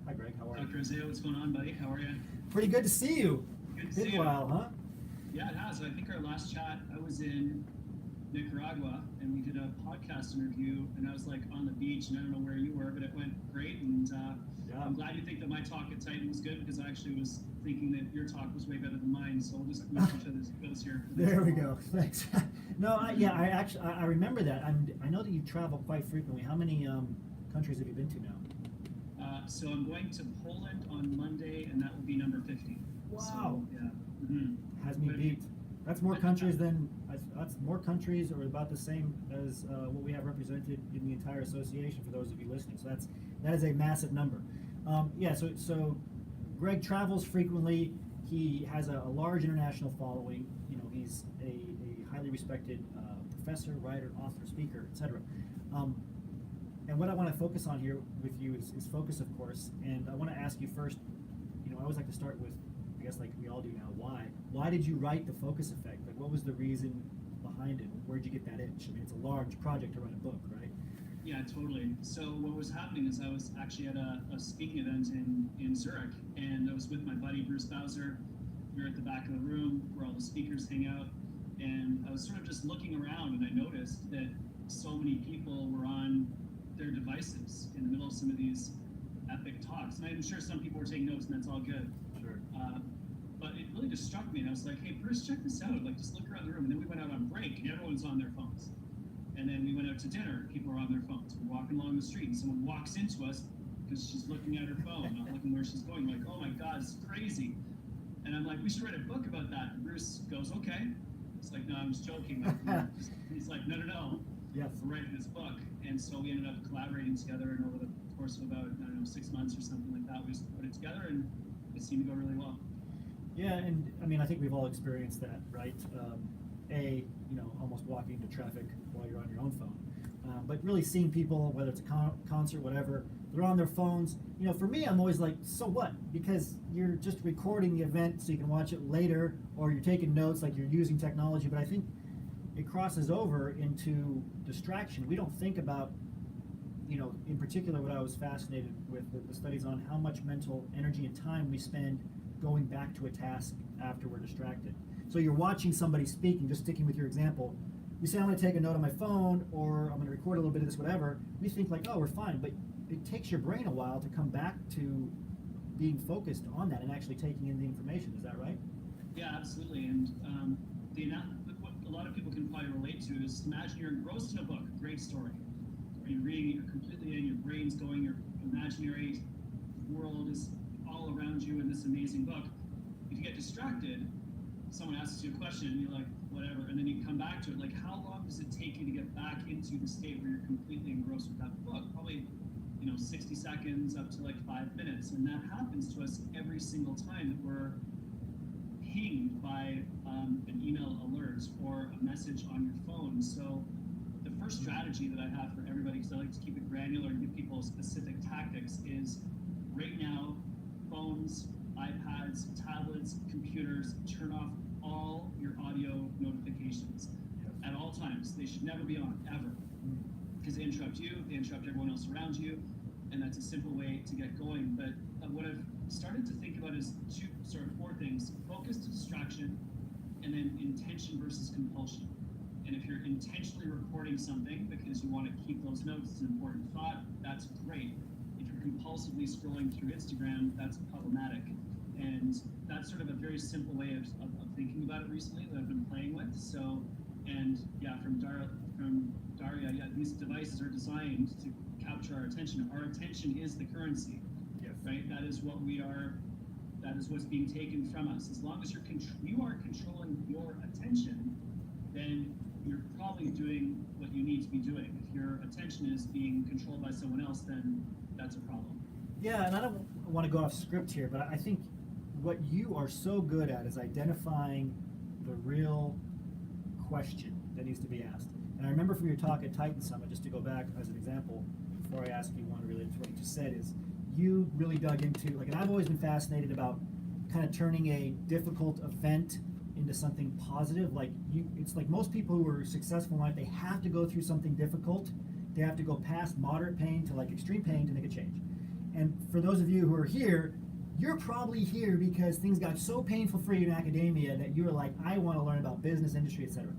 Hi, Greg. How are you? Dr. Isaiah, what's going on, buddy? How are you? Pretty good to see you. Good to Been see a you. while, huh? Yeah, it has. I think our last chat, I was in Nicaragua, and we did a podcast interview, and I was like on the beach, and I don't know where you were, but it went great, and Yeah. I'm glad you think that my talk at Titan was good, because I actually was thinking that your talk was way better than mine, so we'll just move each other's goes here. There we go. Thanks. No, I remember that. I know that you travel quite frequently. How many countries have you been to now? So I'm going to Poland on Monday, and that will be number 50. Wow. So, yeah. Mm-hmm. Has me beat. That's more countries or about the same as what we have represented in the entire association for those of you listening. So that is a massive number. So Greg travels frequently. He has a large international following. You know, he's a highly respected professor, writer, author, speaker, etc. And what I want to focus on here with you is focus, of course. And I want to ask you first, you know, I always like to start with, I guess like we all do now, why? Why did you write The Focus Effect? Like, what was the reason behind it? Where'd you get that itch? I mean, it's a large project to write a book, right? Yeah, totally. So what was happening is I was actually at a speaking event in Zurich, and I was with my buddy Bruce Bowser. We were at the back of the room where all the speakers hang out, and I was sort of just looking around, and I noticed that so many people were on their devices in the middle of some of these epic talks. And I'm sure some people were taking notes, and that's all good. Sure. But it really just struck me, and I was like, hey, Bruce, check this out. Like, just look around the room. And then we went out on break, and everyone's on their phones. And then we went out to dinner, and people are on their phones. We're walking along the street, and someone walks into us because she's looking at her phone, not looking where she's going. Like, oh my God, it's crazy. And I'm like, we should write a book about that. And Bruce goes, okay. It's like, no, I'm just joking. Like, he's like, no. Yes. We're writing this book. And so we ended up collaborating together, and over the course of about, 6 months or something like that, we just put it together, and it seemed to go really well. Yeah, and I mean, I think we've all experienced that, right? Almost walking into traffic while you're on your own phone. But really seeing people, whether it's a concert, whatever, they're on their phones. You know, for me, I'm always like, so what? Because you're just recording the event so you can watch it later, or you're taking notes, like you're using technology. But I think it crosses over into distraction. We don't think about, in particular, what I was fascinated with the studies on how much mental energy and time we spend going back to a task after we're distracted. So you're watching somebody speaking, just sticking with your example. You say, I'm going to take a note on my phone, or I'm going to record a little bit of this, whatever. We think like, oh, we're fine. But it takes your brain a while to come back to being focused on that and actually taking in the information. Is that right? Yeah, absolutely. And what a lot of people can probably relate to is imagine you're engrossed in a book, a great story. Or you're reading it, you're completely in, your brain's going, your imaginary world is all around you in this amazing book. If you get distracted, someone asks you a question and you're like, whatever, and then you come back to it. Like, how long does it take you to get back into the state where you're completely engrossed with that book? Probably 60 seconds up to like 5 minutes. And that happens to us every single time that we're pinged by an email alert or a message on your phone. So the first strategy that I have for everybody, because I like to keep it granular and give people specific tactics, is right now, phones, iPads, tablets, computers, turn off all your audio notifications at all times. They should never be on, ever. Because they interrupt you, they interrupt everyone else around you, and that's a simple way to get going. But what I've started to think about is four things: focus to distraction, and then intention versus compulsion. And if you're intentionally recording something because you want to keep those notes as an important thought, that's great. If you're compulsively scrolling through Instagram, that's problematic. And that's sort of a very simple way of thinking about it recently that I've been playing with. So, and yeah, from Daria, yeah, these devices are designed to capture our attention. Our attention is the currency, Yes. right? That is what we are. That is what's being taken from us. As long as you are controlling your attention, then you're probably doing what you need to be doing. If your attention is being controlled by someone else, then that's a problem. Yeah, and I don't want to go off script here, but I think what you are so good at is identifying the real question that needs to be asked. And I remember from your talk at Titan Summit, just to go back as an example, before I ask you one related to what you just said, is you really dug into, like, and I've always been fascinated about kind of turning a difficult event into something positive. Like, it's like most people who are successful in life, they have to go through something difficult. They have to go past moderate pain to like extreme pain to make a change. And for those of you who are here, you're probably here because things got so painful for you in academia that you were like, I want to learn about business, industry, etc.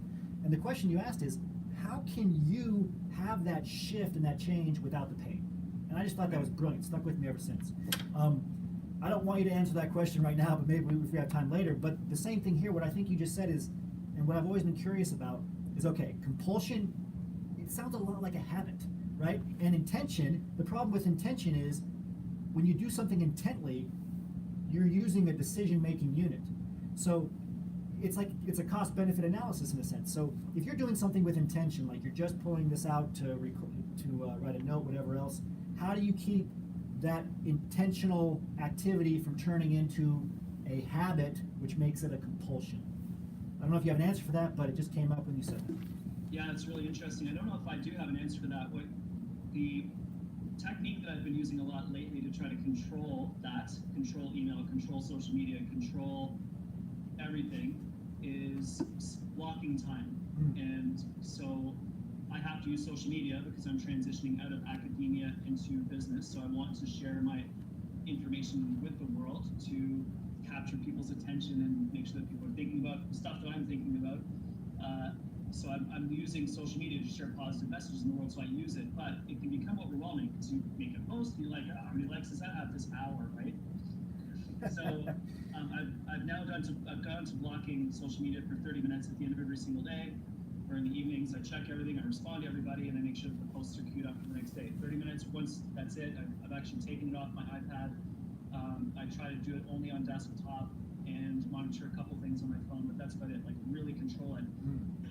And the question you asked is, how can you have that shift and that change without the pain? And I just thought that was brilliant. Stuck with me ever since. I don't want you to answer that question right now, but maybe if we have time later. But the same thing here, what I think you just said is, and what I've always been curious about is, okay, compulsion, it sounds a lot like a habit, right? And intention, the problem with intention is when you do something intently, you're using a decision-making unit. So it's like, it's a cost-benefit analysis in a sense. So if you're doing something with intention, like you're just pulling this out to write a note, whatever else, how do you keep that intentional activity from turning into a habit, which makes it a compulsion? I don't know if you have an answer for that, but it just came up when you said that. Yeah, it's really interesting. I don't know if I do have an answer to that. What the technique that I've been using a lot lately to try to control email, control social media, control everything, is blocking time. And so I have to use social media because I'm transitioning out of academia into business. So I want to share my information with the world to capture people's attention and make sure that people are thinking about stuff that I'm thinking about. So I'm using social media to share positive messages in the world, so I use it. But it can become overwhelming because you make a post and you're like, how many likes does that have this hour, right? So I've gone to blocking social media for 30 minutes at the end of every single day. Or in the evenings, I check everything, I respond to everybody, and I make sure that the posts are queued up for the next day. 30 minutes, once that's it, I've actually taken it off my iPad. I try to do it only on desktop and monitor a couple things on my phone, but that's about it. Like, really control it.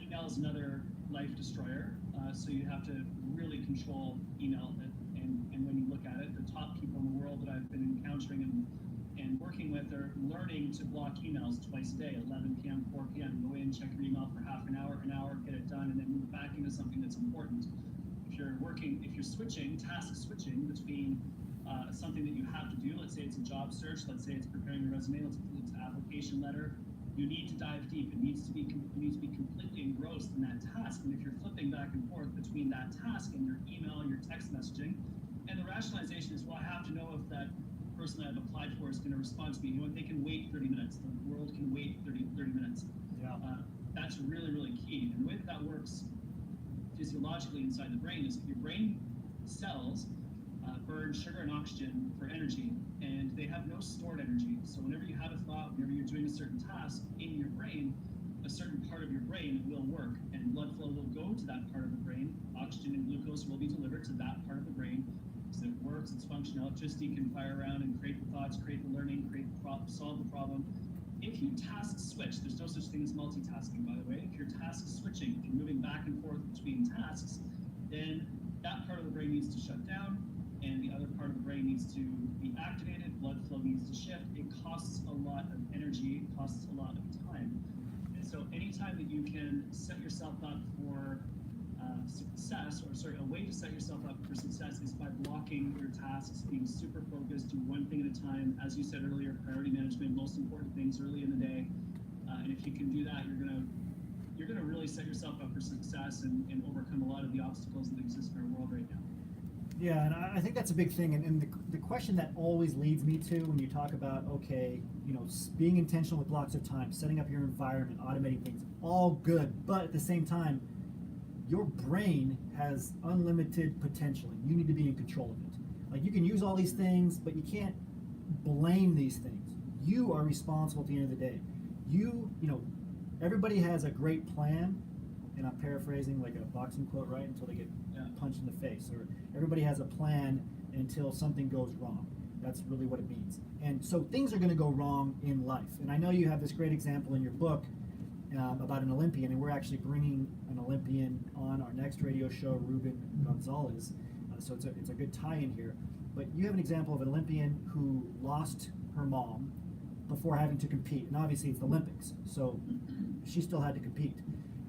Email is another life destroyer, so you have to really control email. And when you look at it, the top people in the world that I've been encountering and working with are learning to block emails twice a day, 11 p.m., 4 p.m. Go in, check your email for half an hour, get it done, and then move back into something that's important. If you're switching, task switching between something that you have to do, let's say it's a job search, let's say it's preparing your resume, it's an application letter, you need to dive deep. You need to be completely engrossed in that task. And if you're flipping back and forth between that task and your email, your text messaging, and the rationalization is, well, I have to know if that person that I've applied for is going to respond to me. You know, they can wait 30 minutes. The world can wait 30 minutes. Yeah. That's really, really key. And the way that works physiologically inside the brain is that your brain cells burn sugar and oxygen for energy, and they have no stored energy. So whenever you have a thought, whenever you're doing a certain task in your brain, a certain part of your brain will work, and blood flow will go to that part of the brain. Oxygen and glucose will be delivered to that part of the brain. So it works, it's functional. Electricity can fire around and create the thoughts, create the learning, solve the problem. If you task switch, there's no such thing as multitasking, by the way. If you're task switching, if you're moving back and forth between tasks, then that part of the brain needs to shut down, and the other part of the brain needs to be activated, blood flow needs to shift. It costs a lot of energy, it costs a lot of time. And so anytime that you can set yourself up for success, a way to set yourself up for success is by blocking your tasks, being super focused, do one thing at a time. As you said earlier, priority management, most important things early in the day. And if you can do that, you're gonna really set yourself up for success and overcome a lot of the obstacles that exist in our world right now. Yeah, and I think that's a big thing. And the question that always leads me to when you talk about, okay, being intentional with blocks of time, setting up your environment, automating things, all good. But at the same time, your brain has unlimited potential. And you need to be in control of it. Like, you can use all these things, but you can't blame these things. You are responsible at the end of the day. Everybody has a great plan, and I'm paraphrasing like a boxing quote, right? Until they get punched in the face. Or everybody has a plan until something goes wrong. That's really what it means. And so things are going to go wrong in life. And I know you have this great example in your book about an Olympian, and we're actually bringing an Olympian on our next radio show, Ruben Gonzalez. So it's a good tie-in here. But you have an example of an Olympian who lost her mom before having to compete. And obviously it's the Olympics, so she still had to compete.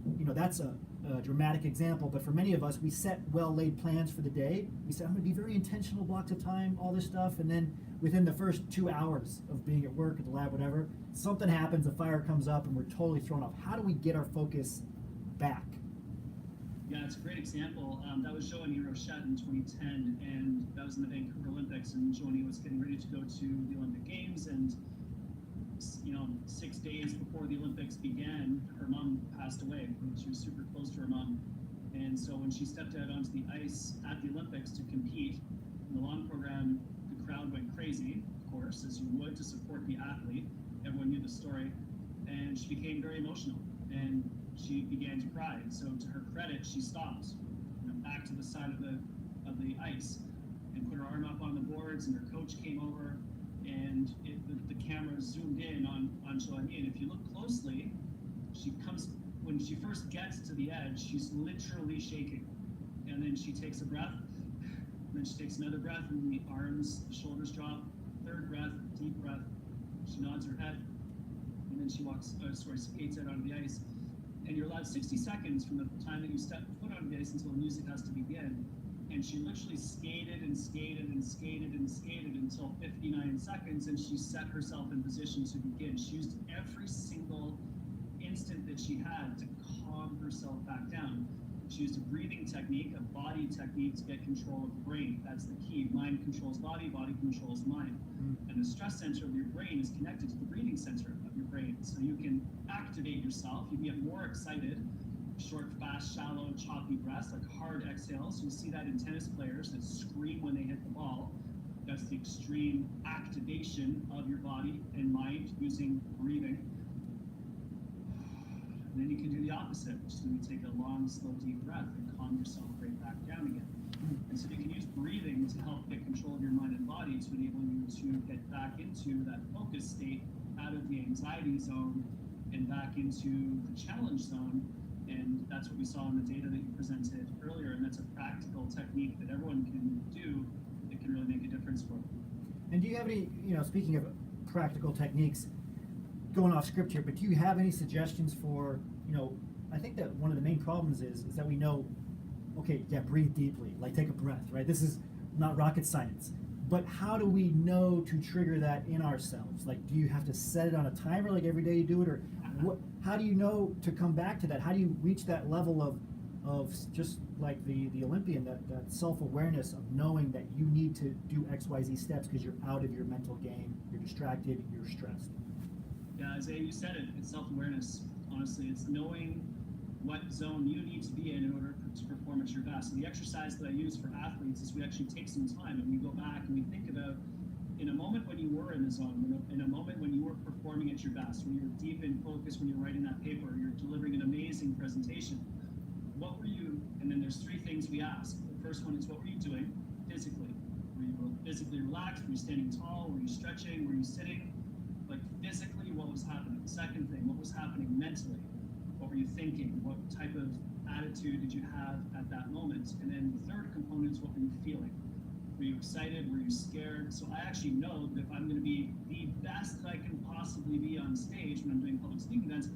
That's a dramatic example, but for many of us, we set well-laid plans for the day. We said, I'm going to be very intentional, blocks of time, all this stuff, and then within the first 2 hours of being at work, at the lab, whatever, something happens, a fire comes up, and we're totally thrown off. How do we get our focus back? Yeah, it's a great example. That was Joanie Rochette in 2010, and that was in the Vancouver Olympics, and Joanie was getting ready to go to the Olympic Games, and 6 days before the Olympics began, her mom passed away. She was super close to her mom. And so when she stepped out onto the ice at the Olympics to compete, in the long program, the crowd went crazy, of course, as you would, to support the athlete. Everyone knew the story. And she became very emotional, and she began to cry. So to her credit, she stopped, back to the side of the ice, and put her arm up on the boards, and her coach came over, and the camera zoomed in on Joanie, and if you look closely, when she first gets to the edge, she's literally shaking, and then she takes a breath, and then she takes another breath, and the arms, the shoulders drop, third breath, deep breath, she nods her head, and then she skates out onto the ice, and you're allowed 60 seconds from the time that you step foot onto the ice until the music has to begin. And she literally skated and skated and skated and skated until 59 seconds, and she set herself in position to begin. She used every single instant that she had to calm herself back down. She used a breathing technique, a body technique to get control of the brain. That's the key. Mind controls body, body controls mind. And the stress center of your brain is connected to the breathing center of your brain. So you can activate yourself, you can get more excited. Short, fast, shallow, choppy breaths, like hard exhales. You see that in tennis players that scream when they hit the ball. That's the extreme activation of your body and mind using breathing. And then you can do the opposite, which is when you take a long, slow, deep breath and calm yourself right back down again. And so you can use breathing to help get control of your mind and body to enable you to get back into that focus state, out of the anxiety zone and back into the challenge zone. And that's what we saw in the data that you presented earlier, and that's a practical technique that everyone can do that can really make a difference for them. And do you have any, speaking of practical techniques, going off script here, but do you have any suggestions for, I think that one of the main problems is that we know, okay, yeah, breathe deeply, like take a breath, right? This is not rocket science. But how do we know to trigger that in ourselves? Like, do you have to set it on a timer, like every day you do it, or how do you know to come back to that? How do you reach that level of just like the Olympian, that self-awareness of knowing that you need to do XYZ steps because you're out of your mental game, you're distracted, you're stressed? Yeah, Isaiah, you said it. It's self-awareness. Honestly, it's knowing what zone you need to be in order to perform at your best. So the exercise that I use for athletes is we actually take some time and we go back and we think about, in a moment when you were in the zone, in a moment when you were performing at your best, when you were deep in focus, when you're writing that paper, you're delivering an amazing presentation, what were you, and then there's three things we ask. The first one is, what were you doing physically? Were you physically relaxed? Were you standing tall? Were you stretching? Were you sitting? Like, physically, what was happening? Second thing, what was happening mentally? What were you thinking? What type of attitude did you have at that moment? And then the third component is, what were you feeling? Were you excited? Were you scared? So I actually know that if I'm going to be the best that I can possibly be on stage when I'm doing public speaking events,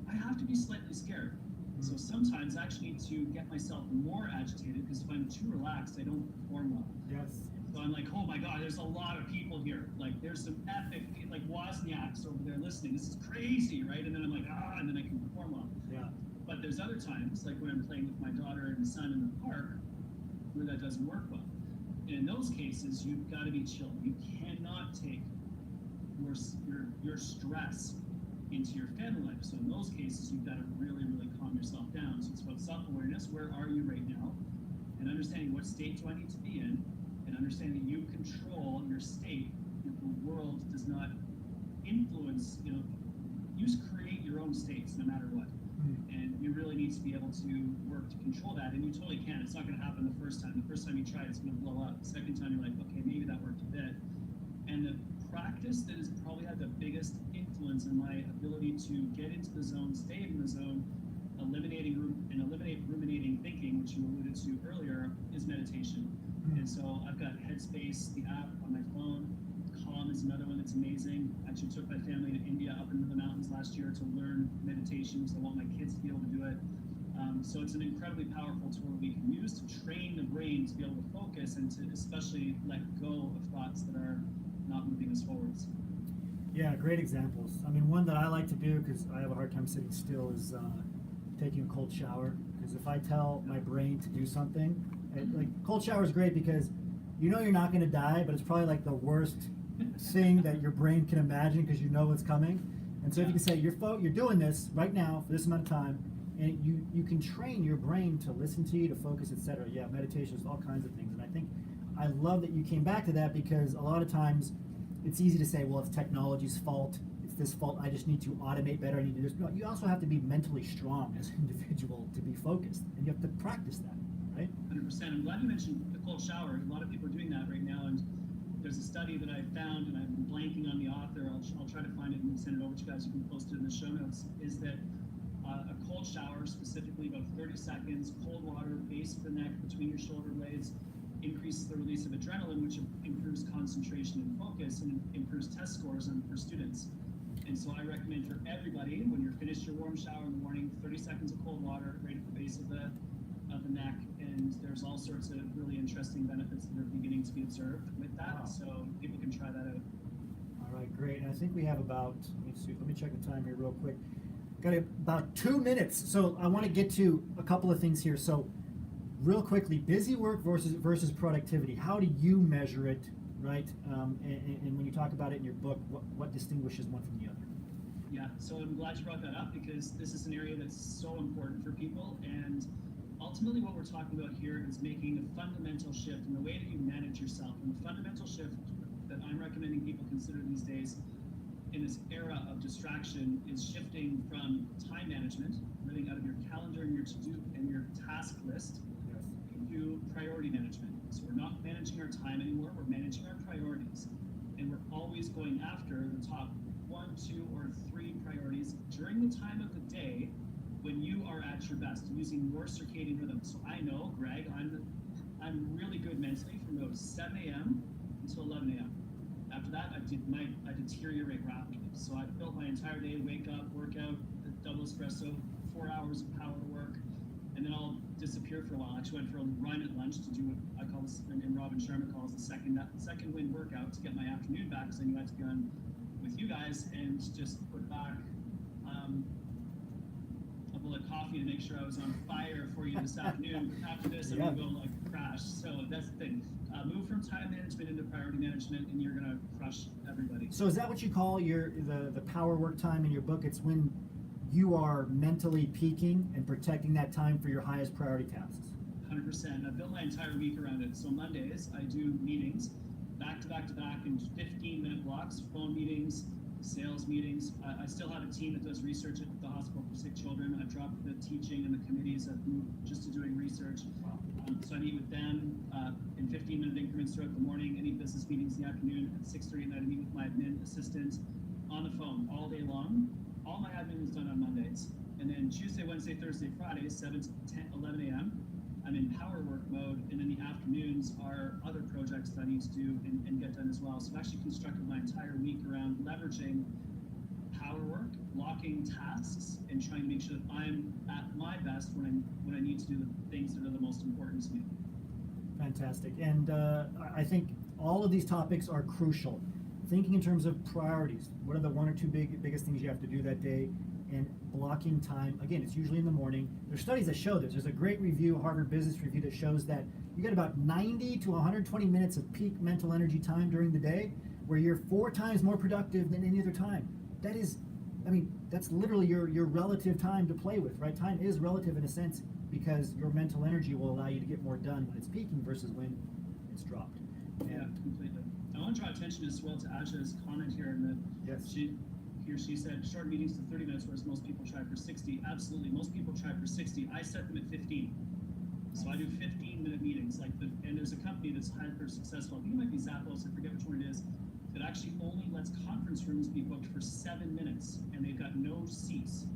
I have to be slightly scared. So sometimes I actually need to get myself more agitated, because if I'm too relaxed, I don't perform well. Yes. So I'm like, oh my God, there's a lot of people here. Like, there's some epic, like Wozniaks over there listening. This is crazy, right? And then I'm like, and then I can perform well. Yeah. But there's other times, like when I'm playing with my daughter and son in the park, where that doesn't work well. And in those cases, you've got to be chill. You cannot take your stress into your family life. So in those cases, you've got to really, really calm yourself down. So it's about self-awareness. Where are you right now? And understanding what state do I need to be in, and understanding that you control your state. The world does not influence, you create your own states no matter what. And you really need to be able to work to control that, and you totally can. It's not going to happen the first time. The first time you try it, it's going to blow up. The second time, you're like, okay, maybe that worked a bit. And the practice that has probably had the biggest influence in my ability to get into the zone, stay in the zone, eliminate ruminating thinking, which you alluded to earlier, is meditation. And so I've got Headspace, the app on my phone. Calm is another one that's amazing. I actually took my family to India up into the mountains last year to learn meditation because I want my kids to be able to do it. So it's an incredibly powerful tool that we can use to train the brain to be able to focus and to especially let go of thoughts that are not moving us forwards. Yeah, great examples. I mean, one that I like to do because I have a hard time sitting still is taking a cold shower. Because if I tell my brain to do something, like cold shower is great because you know you're not going to die, but it's probably like the worst thing that your brain can imagine because you know what's coming. And so if you can say you're doing this right now for this amount of time, and you can train your brain to listen to you, to focus, etc. Yeah, meditation is all kinds of things. And I think I love that you came back to that because a lot of times it's easy to say, well, it's technology's fault, it's this fault, I just need to automate better, I need to do this. No, you also have to be mentally strong as an individual to be focused, and you have to practice that, right? 100%. I'm glad you mentioned the cold shower. A lot of people are doing that right now, and there's a study that I found, and I'm blanking on the author. I'll try to find it and send it over to you guys. You can post it in the show notes. Is that a cold shower, specifically about 30 seconds, cold water, base of the neck, between your shoulder blades, increases the release of adrenaline, which improves concentration and focus, and improves test scores for students. And so I recommend for everybody, when you're finished your warm shower in the morning, 30 seconds of cold water right at the base of the neck, and there's all sorts of really interesting benefits that are beginning to be observed with that. Wow. So people can try that out. All right, great. And I think we have about, let me check the time here real quick. Got about 2 minutes. So I want to get to a couple of things here. So real quickly, busy work versus productivity. How do you measure it, right? And when you talk about it in your book, what distinguishes one from the other? Yeah, so I'm glad you brought that up because this is an area that's so important for people, and ultimately what we're talking about here is making a fundamental shift in the way that you manage yourself. And the fundamental shift that I'm recommending people consider these days in this era of distraction is shifting from time management, living out of your calendar and your to-do and your task list, to priority management. So we're not managing our time anymore, we're managing our priorities. And we're always going after the top 1, 2, or 3 priorities during the time of the day when you are at your best, using your circadian rhythm. So I know, Greg, I'm really good mentally from about 7 a.m. until 11 a.m. After that, I deteriorate rapidly. So I built my entire day, wake up, work out, double espresso, 4 hours of power work, and then I'll disappear for a while. I actually went for a run at lunch to do what I call this, and Robin Sharma calls the second wind workout to get my afternoon back because I knew I had to be on with you guys and just put back a bowl of coffee to make sure I was on fire for you this afternoon. But after this, I'm going to go like crash. So that's the thing. Move from time management into priority management, and you're going to crush everybody. So is that what you call the power work time in your book? It's when you are mentally peaking and protecting that time for your highest priority tasks. 100%. I've built my entire week around it. So Mondays, I do meetings back to back to back in 15-minute blocks, phone meetings, sales meetings. I still have a team that does research at the hospital for sick children. I've dropped the teaching and the committees. I've moved just to doing research. So I meet with them in 15-minute increments throughout the morning, any business meetings in the afternoon. At 6:30 at night, I meet with my admin assistant on the phone all day long. All my admin is done on Mondays. And then Tuesday, Wednesday, Thursday, Friday, 7 to 10, 11 a.m., I'm in power work mode. And then the afternoons are other projects that I need to do and get done as well. So I've actually constructed my entire week around leveraging power work, blocking tasks, and trying to make sure that I'm at my best when I need to do the things that are the most important to me. Fantastic. And I think all of these topics are crucial. Thinking in terms of priorities. What are the 1 or 2 biggest things you have to do that day? And blocking blocking time. Again, it's usually in the morning. There's studies that show this. There's a great review, Harvard Business Review, that shows that you get about 90 to 120 minutes of peak mental energy time during the day, where you're 4 times more productive than any other time. That is, I mean, that's literally your relative time to play with, right? Time is relative in a sense because your mental energy will allow you to get more done when it's peaking versus when it's dropped. Yeah, completely. I want to draw attention as well to Asha's comment here, and that Yes. she said short meetings to 30 minutes, whereas most people try for 60. Absolutely, most people try for 60. I set them at 15. So I do 15-minute meetings. And there's a company that's hyper successful. I think it might be Zappos. I forget which one it is. That actually only lets conference rooms be booked for 7 minutes, and they've got no seats,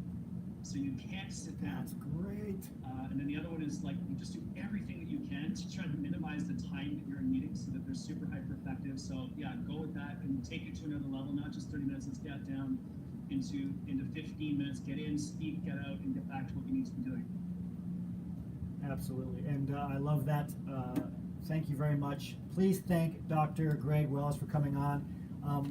so you can't sit down. That's great. And then the other one is you just do everything that you can to try to minimize the time that you're in meetings so that they're super hyper effective. So yeah, go with that and take it to another level, not just 30 minutes. Let's get down into 15 minutes. Get in, speak, get out, and get back to what you need to be doing. Absolutely, and I love that. Thank you very much. Please thank Dr. Greg Wells for coming on.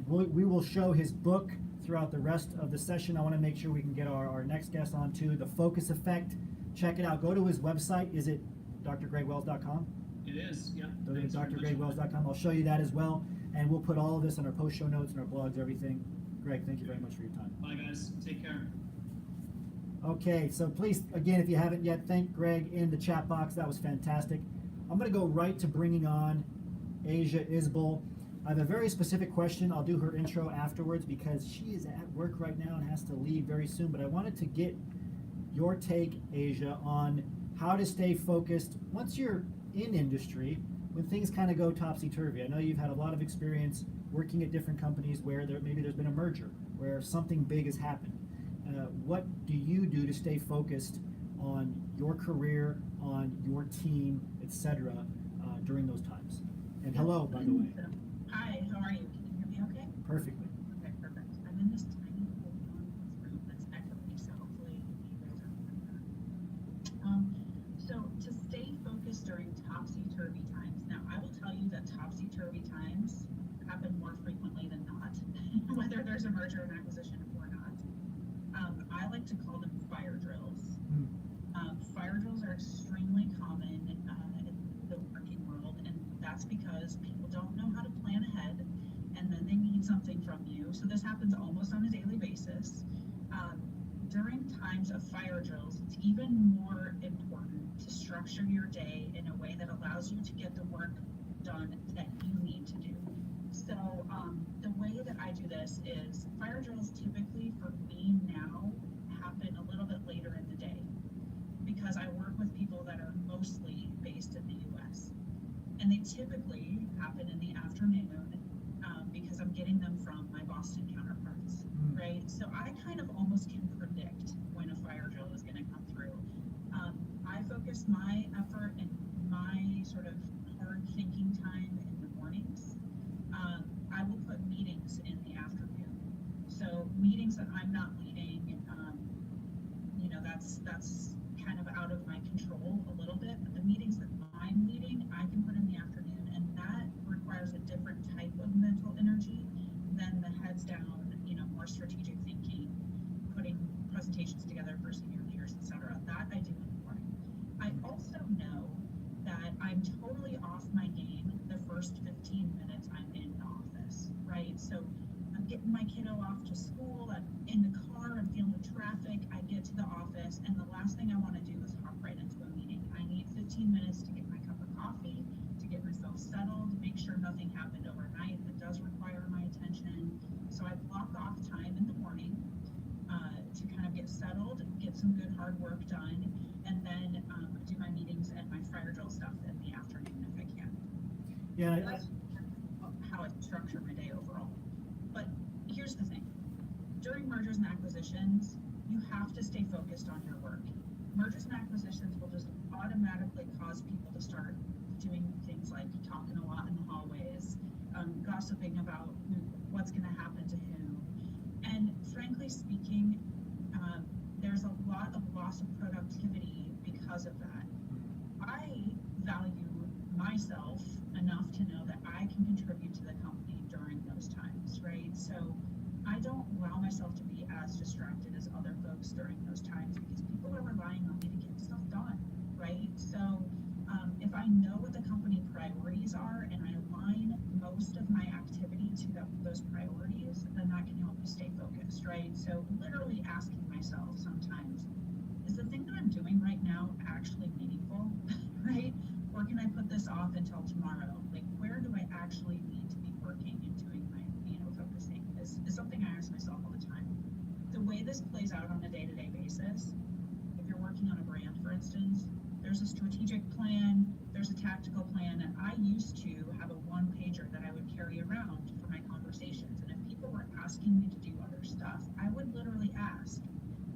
We will show his book throughout the rest of the session. I want to make sure we can get our next guest on too, The Focus Effect. Check it out. Go to his website. Is it drgregwells.com? It is, yeah. Go to drgregwells.com. I'll show you that as well, and we'll put all of this in our post show notes and our blogs, everything. Greg, thank you very much for your time. Bye, guys. Take care. Okay, so please, again, if you haven't yet, thank Greg in the chat box. That was fantastic. I'm going to go right to bringing on Asia Isbell. I have a very specific question. I'll do her intro afterwards because she is at work right now and has to leave very soon. But I wanted to get your take, Asia, on how to stay focused once you're in industry when things kind of go topsy-turvy. I know you've had a lot of experience working at different companies where maybe there's been a merger, where something big has happened. What do you do to stay focused on your career, on your team, etc., during those times? And hello, by the way. Hi, how are you? Can you hear me okay? Perfectly. Okay, perfect. I'm in this tiny little room that's echoey, so hopefully you guys are hearing that. So to stay focused during topsy-turvy times, now I will tell you that topsy-turvy times happen more frequently than not, whether there's a merger and acquisition or not. I like to call them fire drills. Fire drills are extremely common in the working world, and that's because people don't know how to plan ahead, and then they need something from you. So this happens almost on a daily basis. During times of fire drills, it's even more important to structure your day in a way that allows you to get the work done that you need to do. So the way that I do this is fire drills typically for me now happen a little bit later in the day because I work with people that are mostly based in the US. And they typically happen in the afternoon because I'm getting them from my Boston counterparts, right? So I kind of almost can predict when a fire drill is going to come through. I focus my effort and my sort of hard thinking time in the mornings. I will put meetings in the afternoon. So meetings that I'm not leading, that's kind of out of my control a little bit, but the meetings that I'm leading, I can put in the afternoon, and that requires a different type of mental energy than the heads down, more strategic thinking, putting presentations together for senior leaders, etc. That I do in the morning. I also know that I'm totally off my game the first 15 minutes I'm in the office, right? So I'm getting my kiddo off to school, I'm in the car, I'm dealing with traffic, I get to the office, and the last thing I want to do is hop right into a meeting. I need 15 minutes to get my cup of coffee, to get myself settled, make sure nothing happened overnight that does require my attention. So I block off time in the morning to kind of get settled, get some good hard work done, and then do my meetings and my fire drill stuff in the afternoon if I can. Yeah, That's how I structure my day overall. But here's the thing. During mergers and acquisitions, you have to stay focused on your work. Mergers and acquisitions will just automatically cause people to start doing things like talking a lot in the hallways, gossiping about what's going to happen to who. And frankly speaking, there's a lot of loss of productivity because of that. I value myself enough to know that I can contribute to the company during those times, right? So I don't allow myself to be as distracted as other folks during those priorities are and I align most of my activity to those priorities, then that can help you stay focused, right? So literally asking myself sometimes, is the thing that I'm doing right now actually meaningful, right? Or can I put this off until tomorrow? Like, where do I actually need to be working and doing my, focusing is something I ask myself all the time. The way this plays out on a day-to-day basis, if you're working on a brand, for instance, there's a strategic plan, there's a tactical plan, and I used to have a one-pager that I would carry around for my conversations. And if people were asking me to do other stuff, I would literally ask,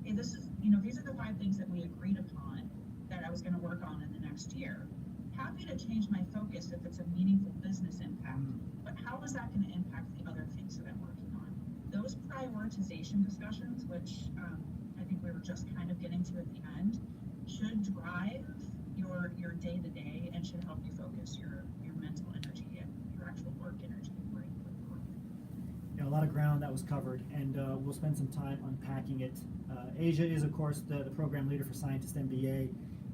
hey, this is, these are the 5 things that we agreed upon that I was going to work on in the next year. Happy to change my focus if it's a meaningful business impact, but how is that going to impact the other things that I'm working on? Those prioritization discussions, which I think we were just kind of getting to at the end, should drive your day-to-day and should help you focus your mental energy and your actual work energy where you put the work in. A lot of ground that was covered, and we'll spend some time unpacking it. Asia is, of course, the program leader for Scientist MBA,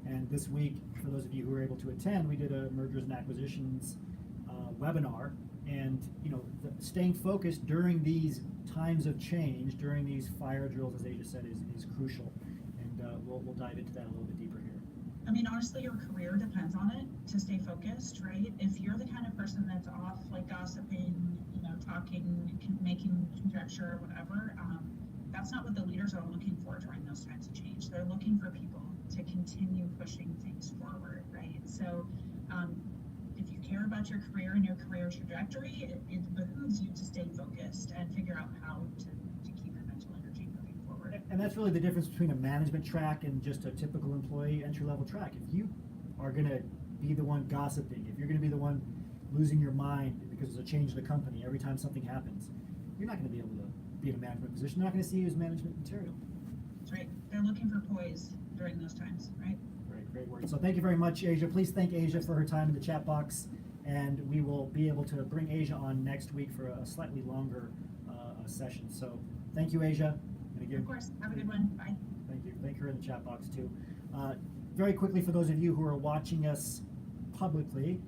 and this week, for those of you who were able to attend, we did a mergers and acquisitions webinar, and staying focused during these times of change, during these fire drills, as Asia said, is crucial, and we'll dive into that a little bit deeper here. I mean, honestly, your career depends on it to stay focused, right? If you're the kind of person that's off, like gossiping, talking, making conjecture, whatever, that's not what the leaders are looking for during those times of change. They're looking for people to continue pushing things forward, right? So if you care about your career and your career trajectory, it behooves you to stay focused and figure out how to keep your mental energy moving forward. And that's really the difference between a management track and just a typical employee entry-level track. If you are going to be the one gossiping, if you're going to be the one losing your mind because there's a change in the company every time something happens, you're not going to be able to be in a management position. They're not going to see you as management material. That's right. They're looking for poise during those times, right? Great word. So thank you very much, Asia. Please thank Asia for her time in the chat box, and we will be able to bring Asia on next week for a slightly longer session. So thank you, Asia. And again, Of course. Have a good one. Bye. Thank you. Thank her in the chat box too. Very quickly, for those of you who are watching us publicly,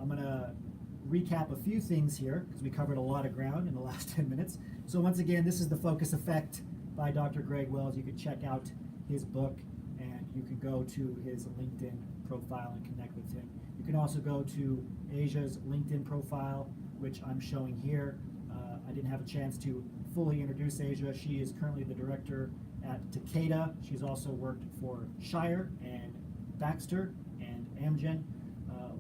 I'm going to recap a few things here because we covered a lot of ground in the last 10 minutes. So once again, this is The Focus Effect by Dr. Greg Wells. You can check out his book, and you can go to his LinkedIn profile and connect with him. You can also go to Asia's LinkedIn profile, which I'm showing here. I didn't have a chance to fully introduce Asia. She is currently the director at Takeda. She's also worked for Shire and Baxter and Amgen.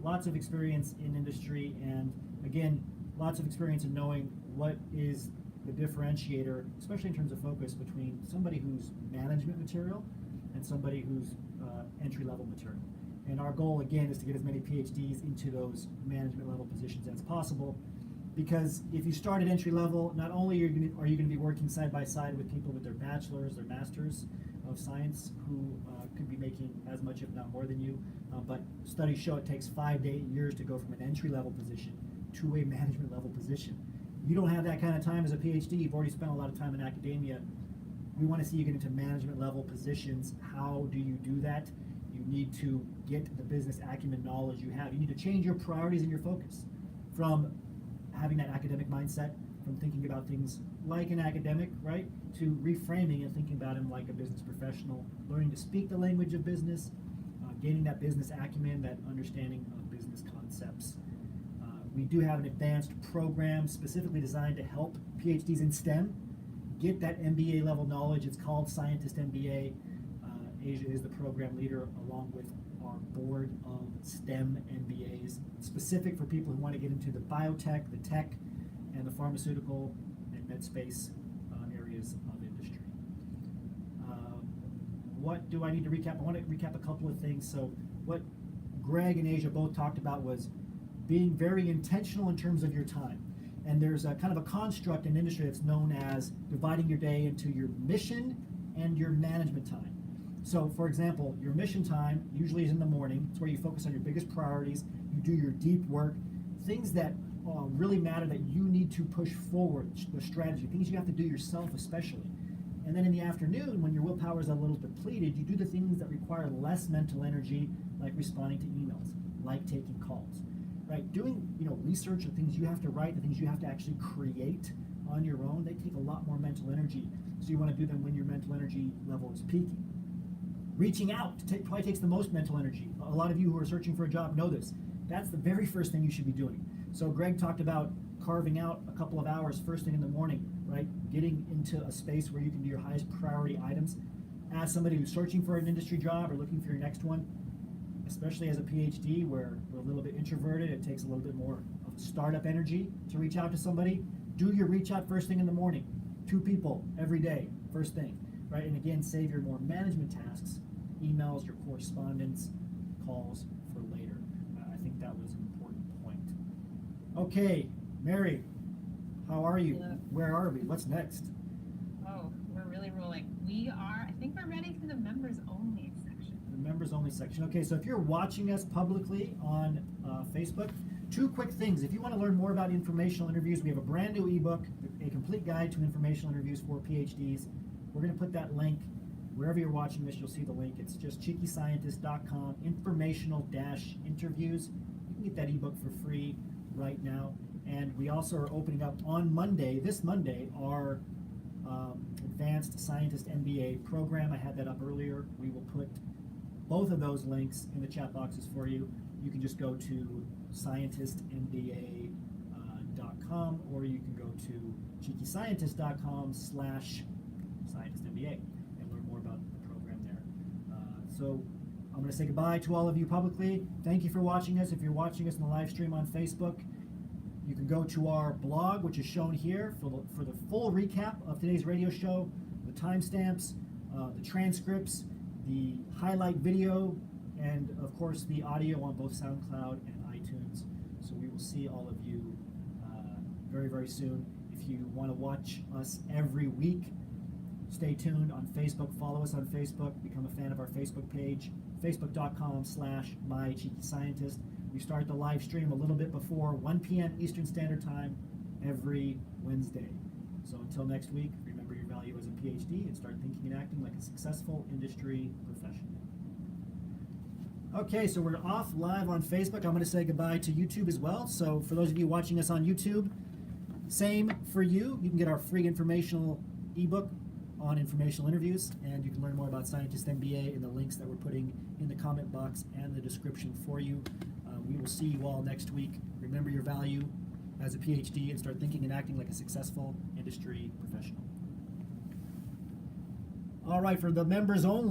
Lots of experience in industry, and again, lots of experience in knowing what is the differentiator, especially in terms of focus, between somebody who's management material and somebody who's entry-level material. And our goal, again, is to get as many PhDs into those management level positions as possible, because if you start at entry level, not only are you going to be working side by side with people with their bachelor's, their master's of science, who could be making as much, if not more than you, but studies show it takes 5 to 8 years to go from an entry-level position to a management level position. You don't have that kind of time as a PhD. You've already spent a lot of time in academia. We want to see you get into management level positions. How do you do that? You need to get the business acumen knowledge you have. You need to change your priorities and your focus from having that academic mindset, from thinking about things like an academic, right, to reframing and thinking about him like a business professional, learning to speak the language of business, gaining that business acumen, that understanding of business concepts. We do have an advanced program specifically designed to help PhDs in STEM get that MBA level knowledge. It's called Scientist MBA. Asia is the program leader along with our board of STEM MBAs, specific for people who want to get into the biotech, the tech, and the pharmaceutical and med space areas of industry. What do I need to recap? I want to recap a couple of things. So what Greg and Asia both talked about was being very intentional in terms of your time. And there's a kind of a construct in industry that's known as dividing your day into your mission and your management time. So for example, your mission time usually is in the morning. It's where you focus on your biggest priorities. You do your deep work, things that really matter that you need to push forward, the strategy, things you have to do yourself especially. And then in the afternoon, when your willpower is a little depleted, you do the things that require less mental energy, like responding to emails, like taking calls. right? Doing, research, the things you have to write, the things you have to actually create on your own, they take a lot more mental energy. So you want to do them when your mental energy level is peaking. Reaching out probably takes the most mental energy. A lot of you who are searching for a job know this. That's the very first thing you should be doing. So Greg talked about carving out a couple of hours first thing in the morning, right? Getting into a space where you can do your highest priority items. As somebody who's searching for an industry job or looking for your next one, especially as a PhD where we're a little bit introverted, it takes a little bit more of startup energy to reach out to somebody. Do your reach out first thing in the morning. 2 people every day, first thing, right? And again, save your more management tasks, emails, your correspondence, calls for later. I think that was an important point. Okay, Mary, how are you? Hello. Where are we? What's next? Oh, we're really rolling. I think we're ready for the members only section. The members only section. Okay, so if you're watching us publicly on Facebook, 2 quick things. If you want to learn more about informational interviews, we have a brand new ebook, A Complete Guide to Informational Interviews for PhDs. We're going to put that link wherever you're watching this. You'll see the link. It's just cheekyscientist.com, informational-interviews. You can get that ebook for free right now. And we also are opening up on Monday, this Monday, our Advanced Scientist MBA program. I had that up earlier. We will put both of those links in the chat boxes for you. You can just go to scientistmba.com or you can go to cheekyscientist.com/scientistmba and learn more about the program there. So I'm going to say goodbye to all of you publicly. Thank you for watching us. If you're watching us in the live stream on Facebook, you can go to our blog, which is shown here, for the full recap of today's radio show, the timestamps, the transcripts, the highlight video, and of course the audio on both SoundCloud and iTunes. So we will see all of you very, very soon. If you want to watch us every week, stay tuned on Facebook. Follow us on Facebook. Become a fan of our Facebook page, facebook.com/mycheekyscientist. We start the live stream a little bit before 1 p.m. Eastern Standard Time every Wednesday. So until next week, remember your value as a PhD and start thinking and acting like a successful industry professional. Okay, so we're off live on Facebook. I'm going to say goodbye to YouTube as well. So for those of you watching us on YouTube, same for you. You can get our free informational ebook on informational interviews, and you can learn more about Scientist MBA in the links that we're putting in the comment box and the description for you. We will see you all next week. Remember your value as a PhD and start thinking and acting like a successful industry professional. All right, for the members only.